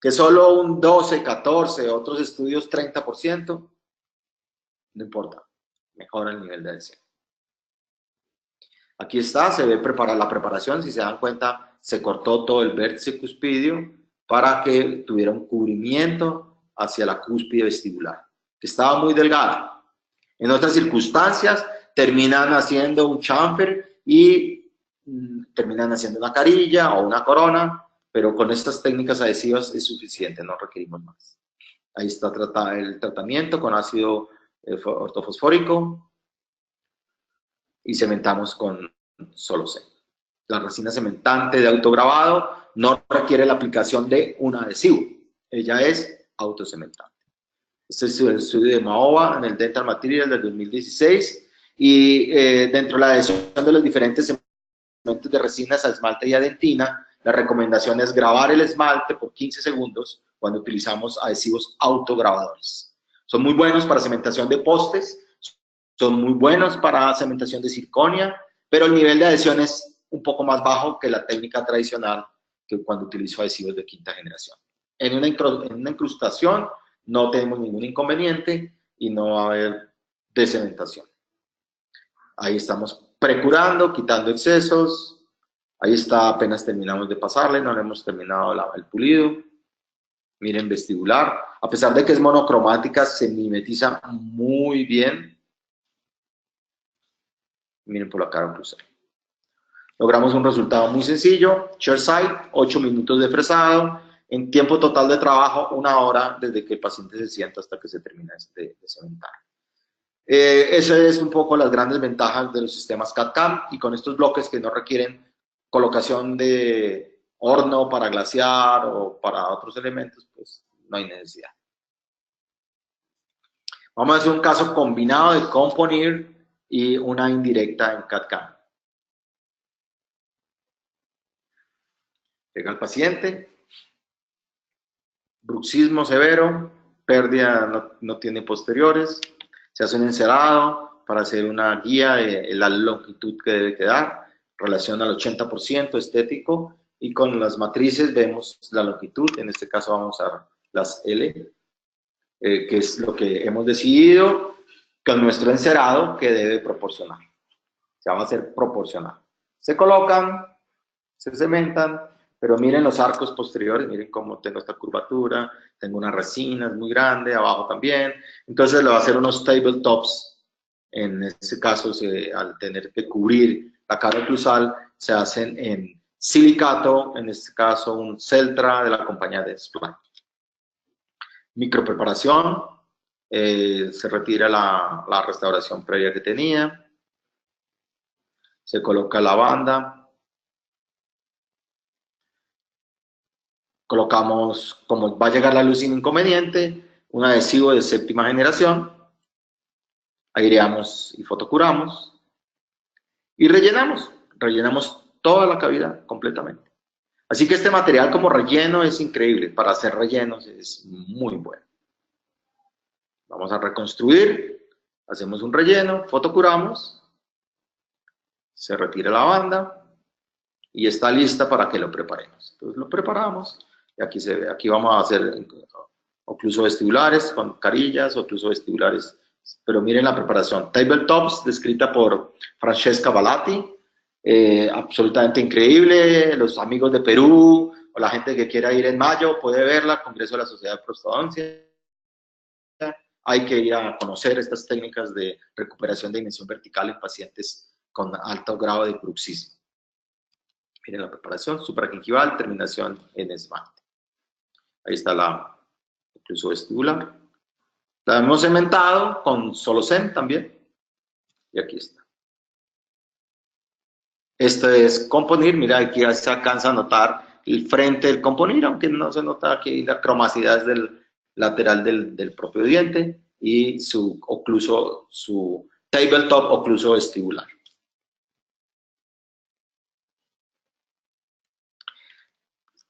Que solo un 12, 14, otros estudios 30%, no importa, mejora el nivel de adhesión. Aquí está, se ve la preparación, si se dan cuenta, se cortó todo el vértice cuspidio para que tuviera un cubrimiento hacia la cúspide vestibular, que estaba muy delgada. En otras circunstancias, terminan haciendo un chamfer y terminan haciendo una carilla o una corona, pero con estas técnicas adhesivas es suficiente, no requerimos más. Ahí está el tratamiento con ácido ortofosfórico y cementamos con Solocem. La resina cementante de autograbado no requiere la aplicación de un adhesivo. ella es autocementante. Este es el estudio de Mahova en el Dental Material del 2016, y dentro de la adhesión de los diferentes cementos de resinas a esmalte y a dentina, la recomendación es grabar el esmalte por 15 segundos cuando utilizamos adhesivos autograbadores. Son muy buenos para cementación de postes, son muy buenos para cementación de circonia, pero el nivel de adhesión es un poco más bajo que la técnica tradicional, que cuando utilizo adhesivos de quinta generación. En una incrustación no tenemos ningún inconveniente y no va a haber descementación. Ahí estamos precurando, quitando excesos. Ahí está, apenas terminamos de pasarle, no le hemos terminado el pulido. Miren, vestibular, a pesar de que es monocromática, se mimetiza muy bien. Miren por la cara cruzada. Logramos un resultado muy sencillo, ShareSite, 8 minutos de fresado, en tiempo total de trabajo, 1 hora desde que el paciente se sienta hasta que se termina de cementar. Esas es un poco las grandes ventajas de los sistemas CAD/CAM, y con estos bloques que no requieren colocación de horno para glasear o para otros elementos, pues no hay necesidad. Vamos a hacer un caso combinado de Componir y una indirecta en CAD/CAM. Llega el paciente, bruxismo severo, pérdida no tiene posteriores, se hace un encerado para hacer una guía de la longitud que debe quedar, relación al 80% estético, y con las matrices vemos la longitud, en este caso vamos a usar las L, que es lo que hemos decidido con nuestro encerado que debe proporcionar. Se va a hacer proporcional. Se colocan, se cementan, pero miren los arcos posteriores, miren cómo tengo esta curvatura, tengo una resina, es muy grande, abajo también. Entonces le va a hacer unos tabletops. En este caso, al tener que cubrir la cara oclusal, se hacen en silicato, en este caso un Celtra de la compañía de Spline. Micropreparación, se retira la restauración previa que tenía, se coloca la banda, colocamos, como va a llegar la luz sin inconveniente, un adhesivo de 7ª generación, aireamos y fotocuramos, y rellenamos toda la cavidad completamente. Así que este material como relleno es increíble, para hacer rellenos es muy bueno. Vamos a reconstruir, hacemos un relleno, fotocuramos, se retira la banda y está lista para que lo preparemos. Entonces lo preparamos y aquí se ve, aquí vamos a hacer ocluso vestibulares con carillas, ocluso vestibulares, pero miren la preparación. Tabletops descrita por Francesca Balatti, absolutamente increíble. Los amigos de Perú o la gente que quiera ir en mayo puede verla, Congreso de la Sociedad de Prostodoncia. Hay que ir a conocer estas técnicas de recuperación de dimensión vertical en pacientes con alto grado de bruxismo. Miren la preparación, supragingival, terminación en esmalte. Ahí está la ocluso vestibular. La hemos cementado con Solocen también. Y aquí está. Esto es Componir. Mira, aquí ya se alcanza a notar el frente del Componir, aunque no se nota aquí la cromacidad del lateral del propio diente, y su ocluso, su tabletop ocluso vestibular.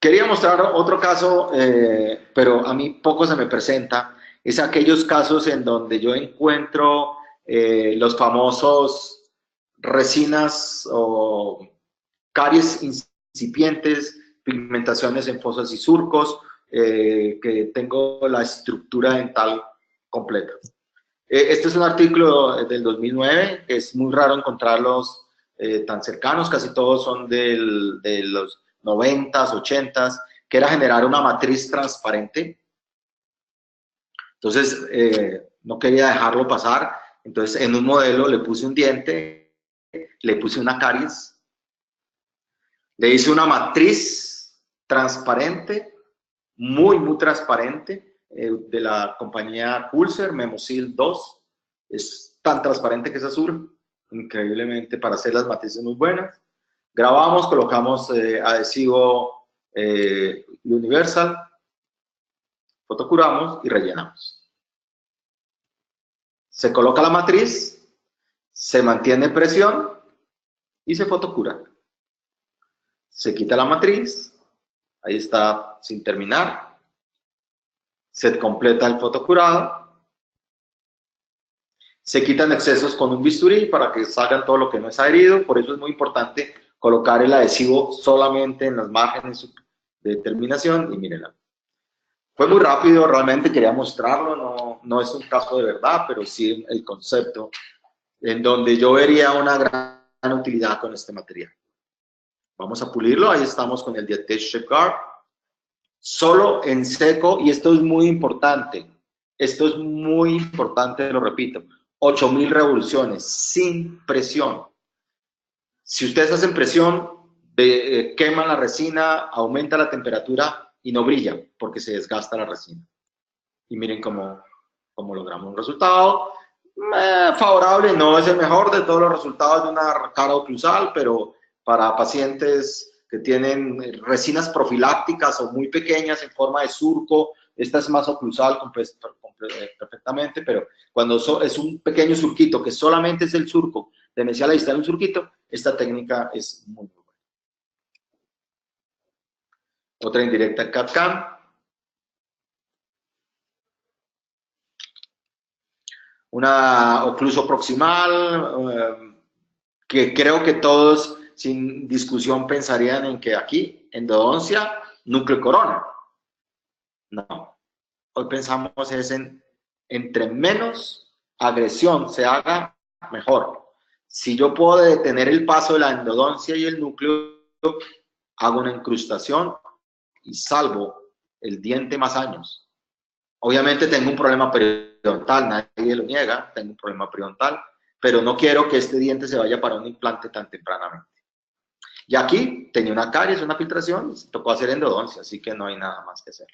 Quería mostrar otro caso, pero a mí poco se me presenta. Es aquellos casos en donde yo encuentro los famosos resinas o caries incipientes, pigmentaciones en fosas y surcos, que tengo la estructura dental completa. Este es un artículo del 2009, es muy raro encontrarlos tan cercanos, casi todos son de los 90s, 80s, que era generar una matriz transparente. Entonces, no quería dejarlo pasar, entonces en un modelo le puse un diente, le puse una caries, le hice una matriz transparente, muy transparente, de la compañía Pulser, Memosil 2, es tan transparente que es azul, increíblemente para hacer las matrices muy buenas. Grabamos, colocamos adhesivo Universal, Fotocuramos y rellenamos. Se coloca la matriz, se mantiene presión y se fotocura. Se quita la matriz, ahí está sin terminar. Se completa el fotocurado. Se quitan excesos con un bisturí para que salgan todo lo que no es adherido. Por eso es muy importante colocar el adhesivo solamente en las márgenes de terminación. Y mírenla. Fue muy rápido, realmente quería mostrarlo. No es un caso de verdad, pero sí el concepto en donde yo vería una gran utilidad con este material. Vamos a pulirlo. Ahí estamos con el Diatech Shape Guard. Solo en seco, y esto es muy importante. Esto es muy importante, lo repito. 8.000 revoluciones, sin presión. Si ustedes hacen presión, queman la resina, aumenta la temperatura y no brilla porque se desgasta la resina. Y miren cómo logramos un resultado favorable. No es el mejor de todos los resultados de una cara oclusal, pero para pacientes que tienen resinas profilácticas o muy pequeñas en forma de surco, esta es más oclusal perfectamente, pero cuando es un pequeño surquito, que solamente es el surco, demencial distal un surquito, esta técnica es muy buena. Otra indirecta en CAD-CAM. Una ocluso proximal, que creo que todos sin discusión pensarían en que aquí, endodoncia, núcleo corona. No. Hoy pensamos es entre menos agresión se haga, mejor. Si yo puedo detener el paso de la endodoncia y el núcleo, hago una incrustación y salvo el diente más años. Obviamente tengo un problema periodontal, nadie lo niega, tengo un problema periodontal, pero no quiero que este diente se vaya para un implante tan tempranamente. Y aquí tenía una caries, una filtración, tocó hacer endodoncia, así que no hay nada más que hacer.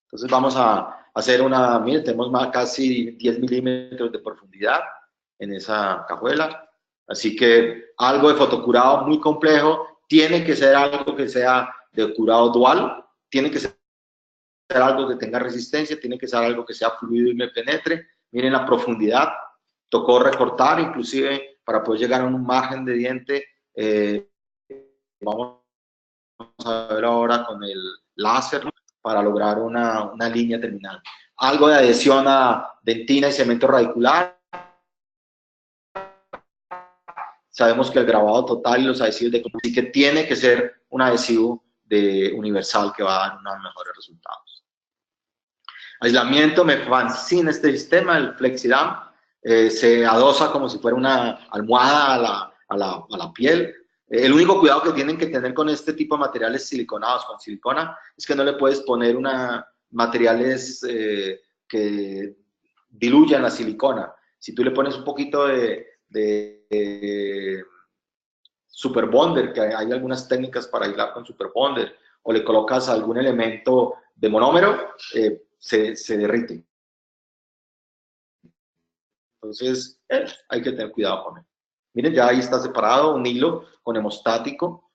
Entonces vamos a hacer miren, tenemos casi 10 milímetros de profundidad en esa cajuela, así que algo de fotocurado muy complejo, tiene que ser algo que sea de curado dual, tiene que ser algo que tenga resistencia, tiene que ser algo que sea fluido y me penetre. Miren la profundidad, tocó recortar inclusive para poder llegar a un margen de diente. Vamos a ver ahora con el láser para lograr una línea terminal. Algo de adhesión a dentina y cemento radicular. Sabemos que el grabado total y los adhesivos de así que tiene que ser un adhesivo universal que va a dar unos mejores resultados. Aislamiento, me fascina este sistema, el FlexiDam. Se adosa como si fuera una almohada a la piel. El único cuidado que tienen que tener con este tipo de materiales siliconados, con silicona, es que no le puedes poner materiales que diluyan la silicona. Si tú le pones un poquito de Super Bonder, que hay algunas técnicas para aislar con Super Bonder, o le colocas algún elemento de monómero, se derrite. Entonces, hay que tener cuidado con él. Miren, ya ahí está separado un hilo con hemostático.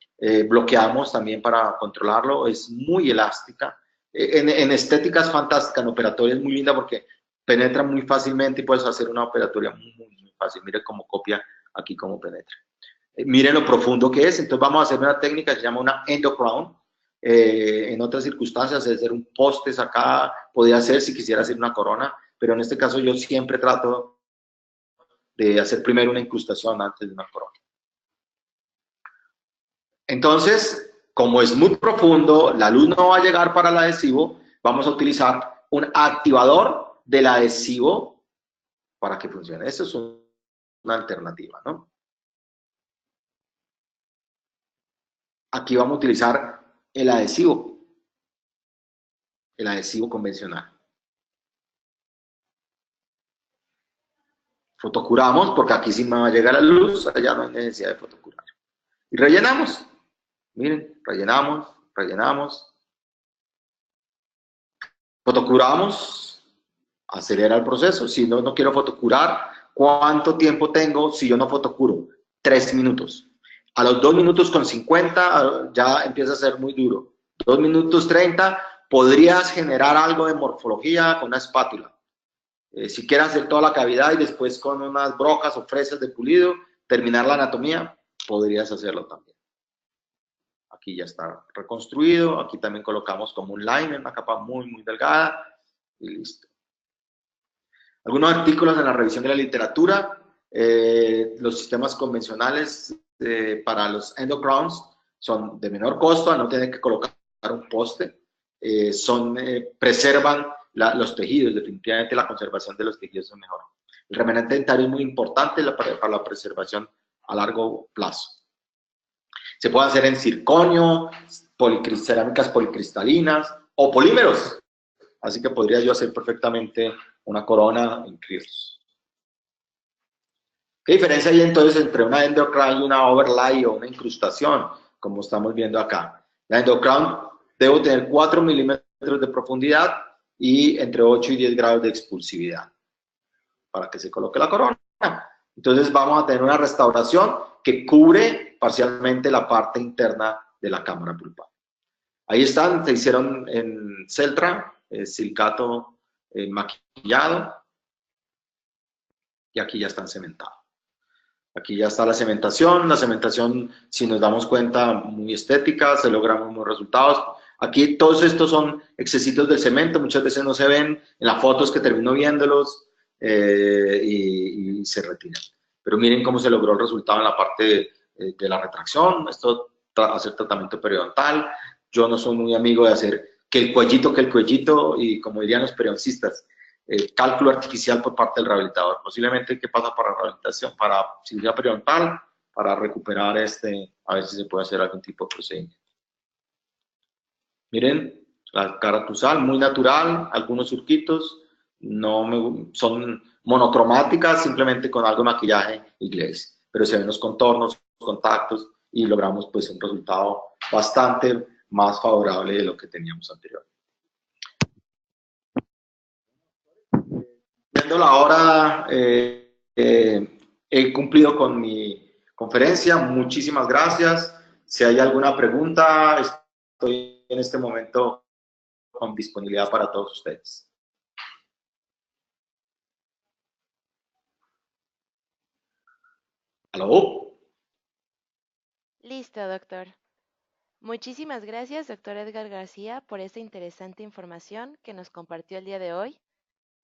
Bloqueamos también para controlarlo. Es muy elástica. En estética es fantástica, en operatoria es muy linda porque penetra muy fácilmente y puedes hacer una operatoria muy fácil. Miren cómo copia aquí, cómo penetra. Miren lo profundo que es. Entonces vamos a hacer una técnica que se llama una endocrown. En otras circunstancias, es hacer un poste acá, podría hacer si quisiera hacer una corona, pero en este caso yo siempre trato de hacer primero una incrustación antes de una corona. Entonces, como es muy profundo, la luz no va a llegar para el adhesivo, vamos a utilizar un activador del adhesivo para que funcione. Eso es una alternativa, ¿no? Aquí vamos a utilizar el adhesivo convencional. Fotocuramos, porque aquí sí me va a llegar la luz, allá no hay necesidad de fotocurar. Y rellenamos. Miren, rellenamos. Fotocuramos, acelera el proceso. Si no quiero fotocurar, ¿cuánto tiempo tengo si yo no fotocuro? 3 minutos. A los 2 minutos con 50 ya empieza a ser muy duro. 2 minutos 30, podrías generar algo de morfología con una espátula. Si quieres hacer toda la cavidad y después con unas brocas o fresas de pulido, terminar la anatomía, podrías hacerlo también. Aquí ya está reconstruido, aquí también colocamos como un liner, una capa muy, muy delgada y listo. Algunos artículos en la revisión de la literatura, los sistemas convencionales para los endocrowns son de menor costo, no tienen que colocar un poste, preservan los tejidos, definitivamente la conservación de los tejidos es mejor. El remanente dentario es muy importante para la preservación a largo plazo. Se puede hacer en circonio, cerámicas policristalinas o polímeros. Así que podría yo hacer perfectamente una corona en críos. ¿Qué diferencia hay entonces entre una endocrown y una overlay o una incrustación? Como estamos viendo acá. La endocrown debe tener 4 milímetros de profundidad y entre 8 y 10 grados de expulsividad para que se coloque la corona. Entonces vamos a tener una restauración que cubre parcialmente la parte interna de la cámara pulpar. Ahí están, se hicieron en Celtra, silicato maquillado, y aquí ya están cementados. Aquí ya está la cementación, si nos damos cuenta, muy estética, se logran unos resultados. Aquí todos estos son excesitos del cemento, muchas veces no se ven en las fotos que termino viéndolos y se retiran. Pero miren cómo se logró el resultado en la parte de la retracción, esto hacer tratamiento periodontal. Yo no soy muy amigo de hacer que el cuellito, y como dirían los periodoncistas, cálculo artificial por parte del rehabilitador. Posiblemente, ¿qué pasa para rehabilitación? Para cirugía periodontal, para recuperar a ver si se puede hacer algún tipo de procedimiento. Miren, la cara tusal, muy natural, algunos surquitos, son monocromáticas, simplemente con algo de maquillaje y glaze, pero se ven los contornos, los contactos, y logramos pues un resultado bastante más favorable de lo que teníamos anteriormente. Viendo la hora, he cumplido con mi conferencia. Muchísimas gracias. Si hay alguna pregunta, estoy en este momento con disponibilidad para todos ustedes. ¿Aló? Listo, doctor. Muchísimas gracias, doctor Edgar García, por esta interesante información que nos compartió el día de hoy.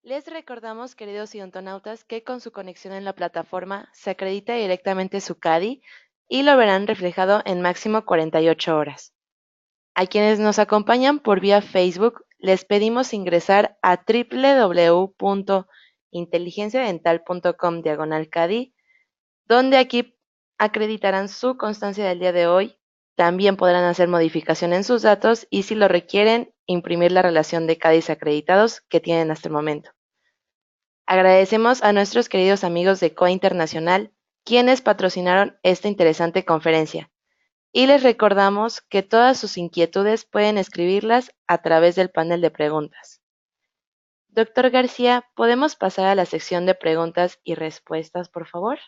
Les recordamos, queridos odontonautas, que con su conexión en la plataforma se acredita directamente su CADI y lo verán reflejado en máximo 48 horas. A quienes nos acompañan por vía Facebook, les pedimos ingresar a www.inteligenciadental.com/CADI, donde aquí acreditarán su constancia del día de hoy. También podrán hacer modificación en sus datos y, si lo requieren, imprimir la relación de CADIs acreditados que tienen hasta el momento. Agradecemos a nuestros queridos amigos de COA Internacional, quienes patrocinaron esta interesante conferencia, y les recordamos que todas sus inquietudes pueden escribirlas a través del panel de preguntas. Doctor García, ¿podemos pasar a la sección de preguntas y respuestas, por favor?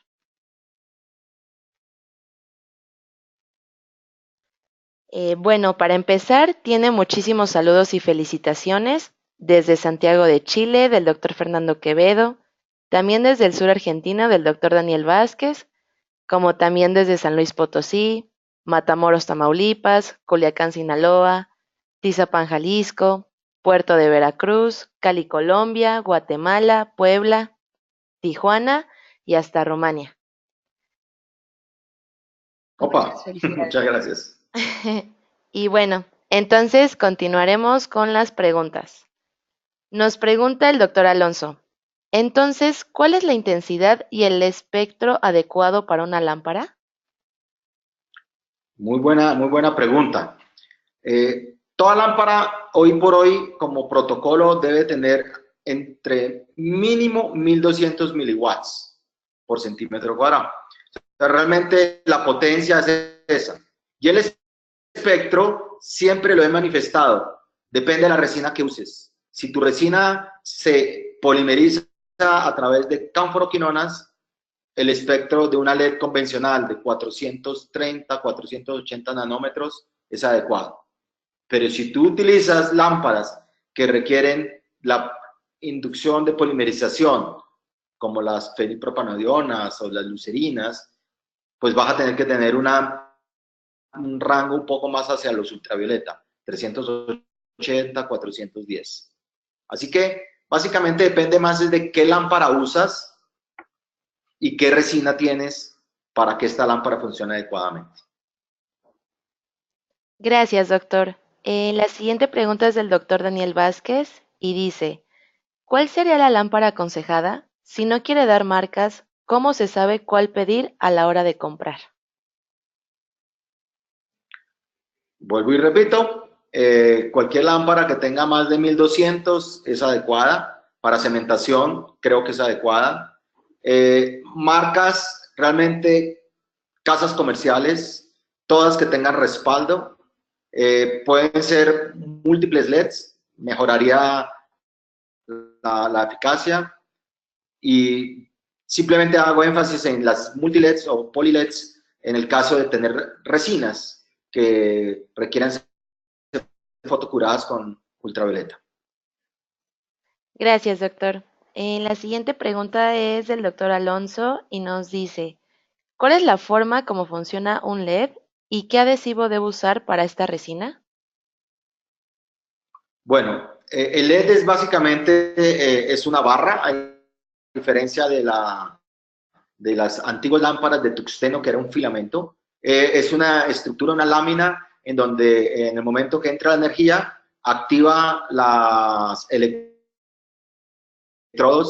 Bueno, para empezar, tiene muchísimos saludos y felicitaciones desde Santiago de Chile, del doctor Fernando Quevedo, también desde el sur argentino, del doctor Daniel Vázquez, como también desde San Luis Potosí, Matamoros, Tamaulipas, Culiacán, Sinaloa, Tizapán, Jalisco, Puerto de Veracruz, Cali, Colombia, Guatemala, Puebla, Tijuana y hasta Rumania. Opa, muchas gracias. Y bueno, entonces continuaremos con las preguntas. Nos pregunta el doctor Alonso, entonces, ¿cuál es la intensidad y el espectro adecuado para una lámpara? Muy buena pregunta. Toda lámpara, hoy por hoy, como protocolo, debe tener entre mínimo 1200 miliwatts por centímetro cuadrado. Pero realmente la potencia es esa. Y el espectro siempre lo he manifestado. Depende de la resina que uses. Si tu resina se polimeriza a través de canforoquinonas, el espectro de una LED convencional de 430, 480 nanómetros es adecuado. Pero si tú utilizas lámparas que requieren la inducción de polimerización, como las fenipropanadionas o las lucerinas, pues vas a tener que tener un rango un poco más hacia los ultravioleta, 380, 410. Así que básicamente depende más de qué lámpara usas y qué resina tienes para que esta lámpara funcione adecuadamente. Gracias, doctor. La siguiente pregunta es del doctor Daniel Vázquez y dice, ¿cuál sería la lámpara aconsejada? Si no quiere dar marcas, ¿cómo se sabe cuál pedir a la hora de comprar? Vuelvo y repito, cualquier lámpara que tenga más de 1200 es adecuada. Para cementación creo que es adecuada. Marcas, realmente casas comerciales, todas que tengan respaldo. Pueden ser múltiples LEDs, mejoraría la eficacia. Y simplemente hago énfasis en las multi-LEDs o poly-LEDs en el caso de tener resinas que requieran ser fotocuradas con ultravioleta. Gracias, doctor. La siguiente pregunta es del doctor Alonso y nos dice, ¿cuál es la forma como funciona un LED y qué adhesivo debo usar para esta resina? Bueno, el LED es básicamente es una barra, a diferencia de las antiguas lámparas de tuxteno, que era un filamento. Es una estructura, una lámina, en donde en el momento que entra la energía, activa las electrodos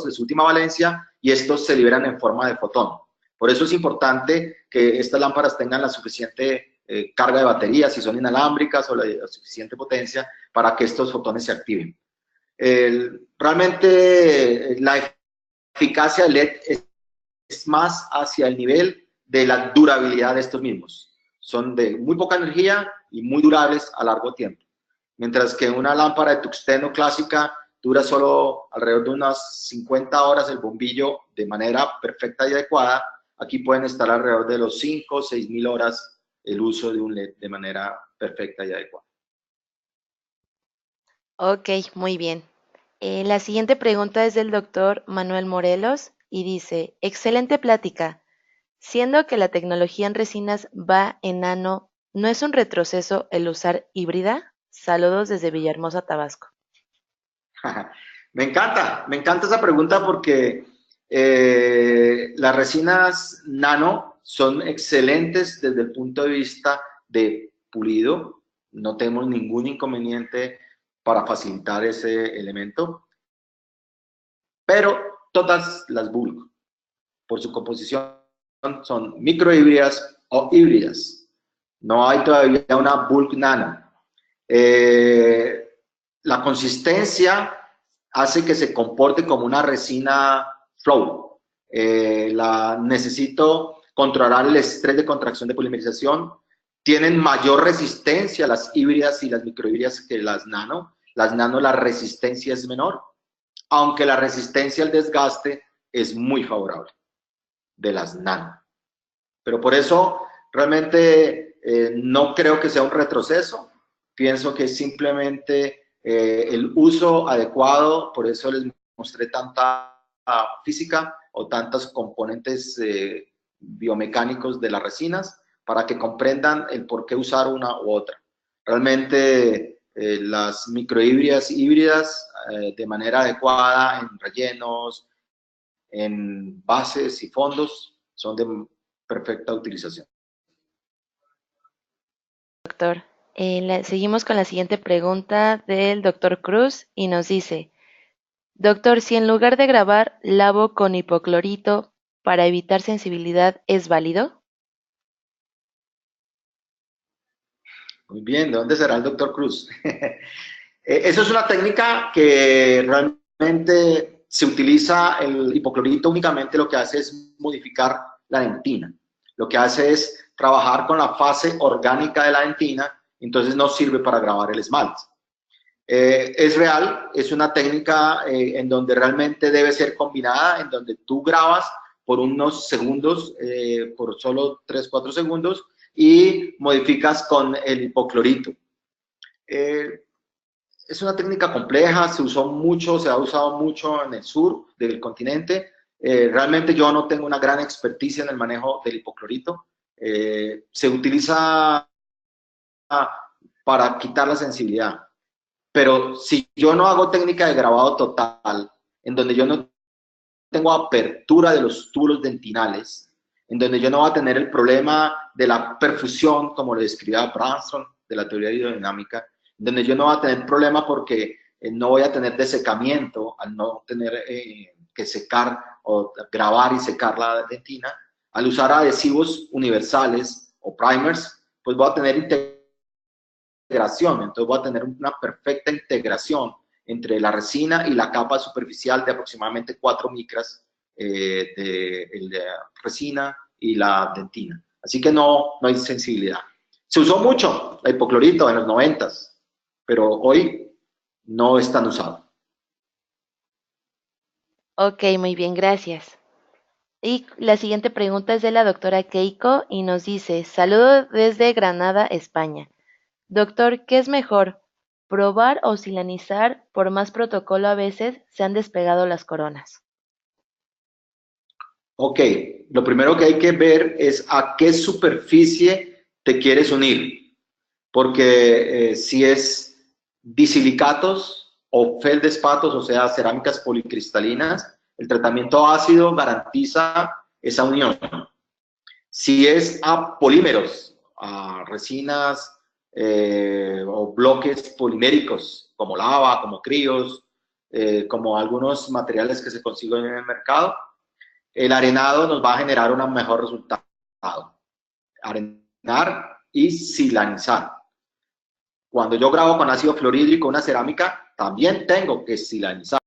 de su última valencia y estos se liberan en forma de fotón. Por eso es importante que estas lámparas tengan la suficiente carga de batería, si son inalámbricas, o la suficiente potencia para que estos fotones se activen. Realmente la eficacia del LED es más hacia el nivel de la durabilidad de estos mismos. Son de muy poca energía y muy durables a largo tiempo. Mientras que una lámpara de tuxteno clásica dura solo alrededor de unas 50 horas el bombillo de manera perfecta y adecuada. Aquí pueden estar alrededor de los 5 o 6 mil horas el uso de un LED de manera perfecta y adecuada. Ok, muy bien. La siguiente pregunta es del doctor Manuel Morelos y dice, excelente plática. Siendo que la tecnología en resinas va en nano, ¿no es un retroceso el usar híbrida? Saludos desde Villahermosa, Tabasco. Me encanta esa pregunta porque las resinas nano son excelentes desde el punto de vista de pulido. No tenemos ningún inconveniente para facilitar ese elemento, pero todas las bulk, por su composición, son microhíbridas o híbridas. No hay todavía una bulk nano. La consistencia hace que se comporte como una resina flow. Necesito controlar el estrés de contracción de polimerización. Tienen mayor resistencia las híbridas y las microhíbridas que las nano. Las nano, la resistencia es menor, aunque la resistencia al desgaste es muy favorable de las nano. Pero por eso realmente no creo que sea un retroceso. Pienso que es simplemente el uso adecuado, por eso les mostré tanta física o tantos componentes biomecánicos de las resinas para que comprendan el por qué usar una u otra. Realmente las microhíbridas híbridas de manera adecuada en rellenos, en bases y fondos son de perfecta utilización. Doctor. Seguimos con la siguiente pregunta del doctor Cruz y nos dice, doctor, si en lugar de grabar lavo con hipoclorito para evitar sensibilidad, ¿es válido? Muy bien, ¿de dónde será el doctor Cruz? Eso es una técnica que realmente se utiliza. El hipoclorito únicamente lo que hace es modificar la dentina. Lo que hace es trabajar con la fase orgánica de la dentina, entonces no sirve para grabar el esmalte. Es real, es una técnica en donde realmente debe ser combinada, en donde tú grabas por unos segundos, por solo 3-4 segundos, y modificas con el hipoclorito. Es una técnica compleja, se usó mucho, se ha usado mucho en el sur del continente. Realmente yo no tengo una gran experticia en el manejo del hipoclorito. Se utiliza para quitar la sensibilidad. Pero si yo no hago técnica de grabado total, en donde yo no tengo apertura de los túbulos dentinales, en donde yo no voy a tener el problema de la perfusión, como lo describía Branson, de la teoría hidrodinámica, en donde yo no voy a tener problema porque no voy a tener desecamiento al no tener que secar o grabar y secar la dentina. Al usar adhesivos universales o primers, pues voy a tener integración, entonces voy a tener una perfecta integración entre la resina y la capa superficial de aproximadamente 4 micras de resina y la dentina. Así que no hay sensibilidad. Se usó mucho el hipoclorito en los 90s, pero hoy no es tan usado. Ok, muy bien, gracias. Y la siguiente pregunta es de la doctora Keiko y nos dice, saludo desde Granada, España. Doctor, ¿qué es mejor? ¿Probar o silanizar? Por más protocolo a veces se han despegado las coronas. Ok, lo primero que hay que ver es a qué superficie te quieres unir, porque si es disilicatos o feldespatos, o sea, cerámicas policristalinas, el tratamiento ácido garantiza esa unión. Si es a polímeros, a resinas o bloques poliméricos, como lava, como críos, como algunos materiales que se consiguen en el mercado, el arenado nos va a generar un mejor resultado. Arenar y silanizar. Cuando yo grabo con ácido fluorhídrico una cerámica, también tengo que silanizar.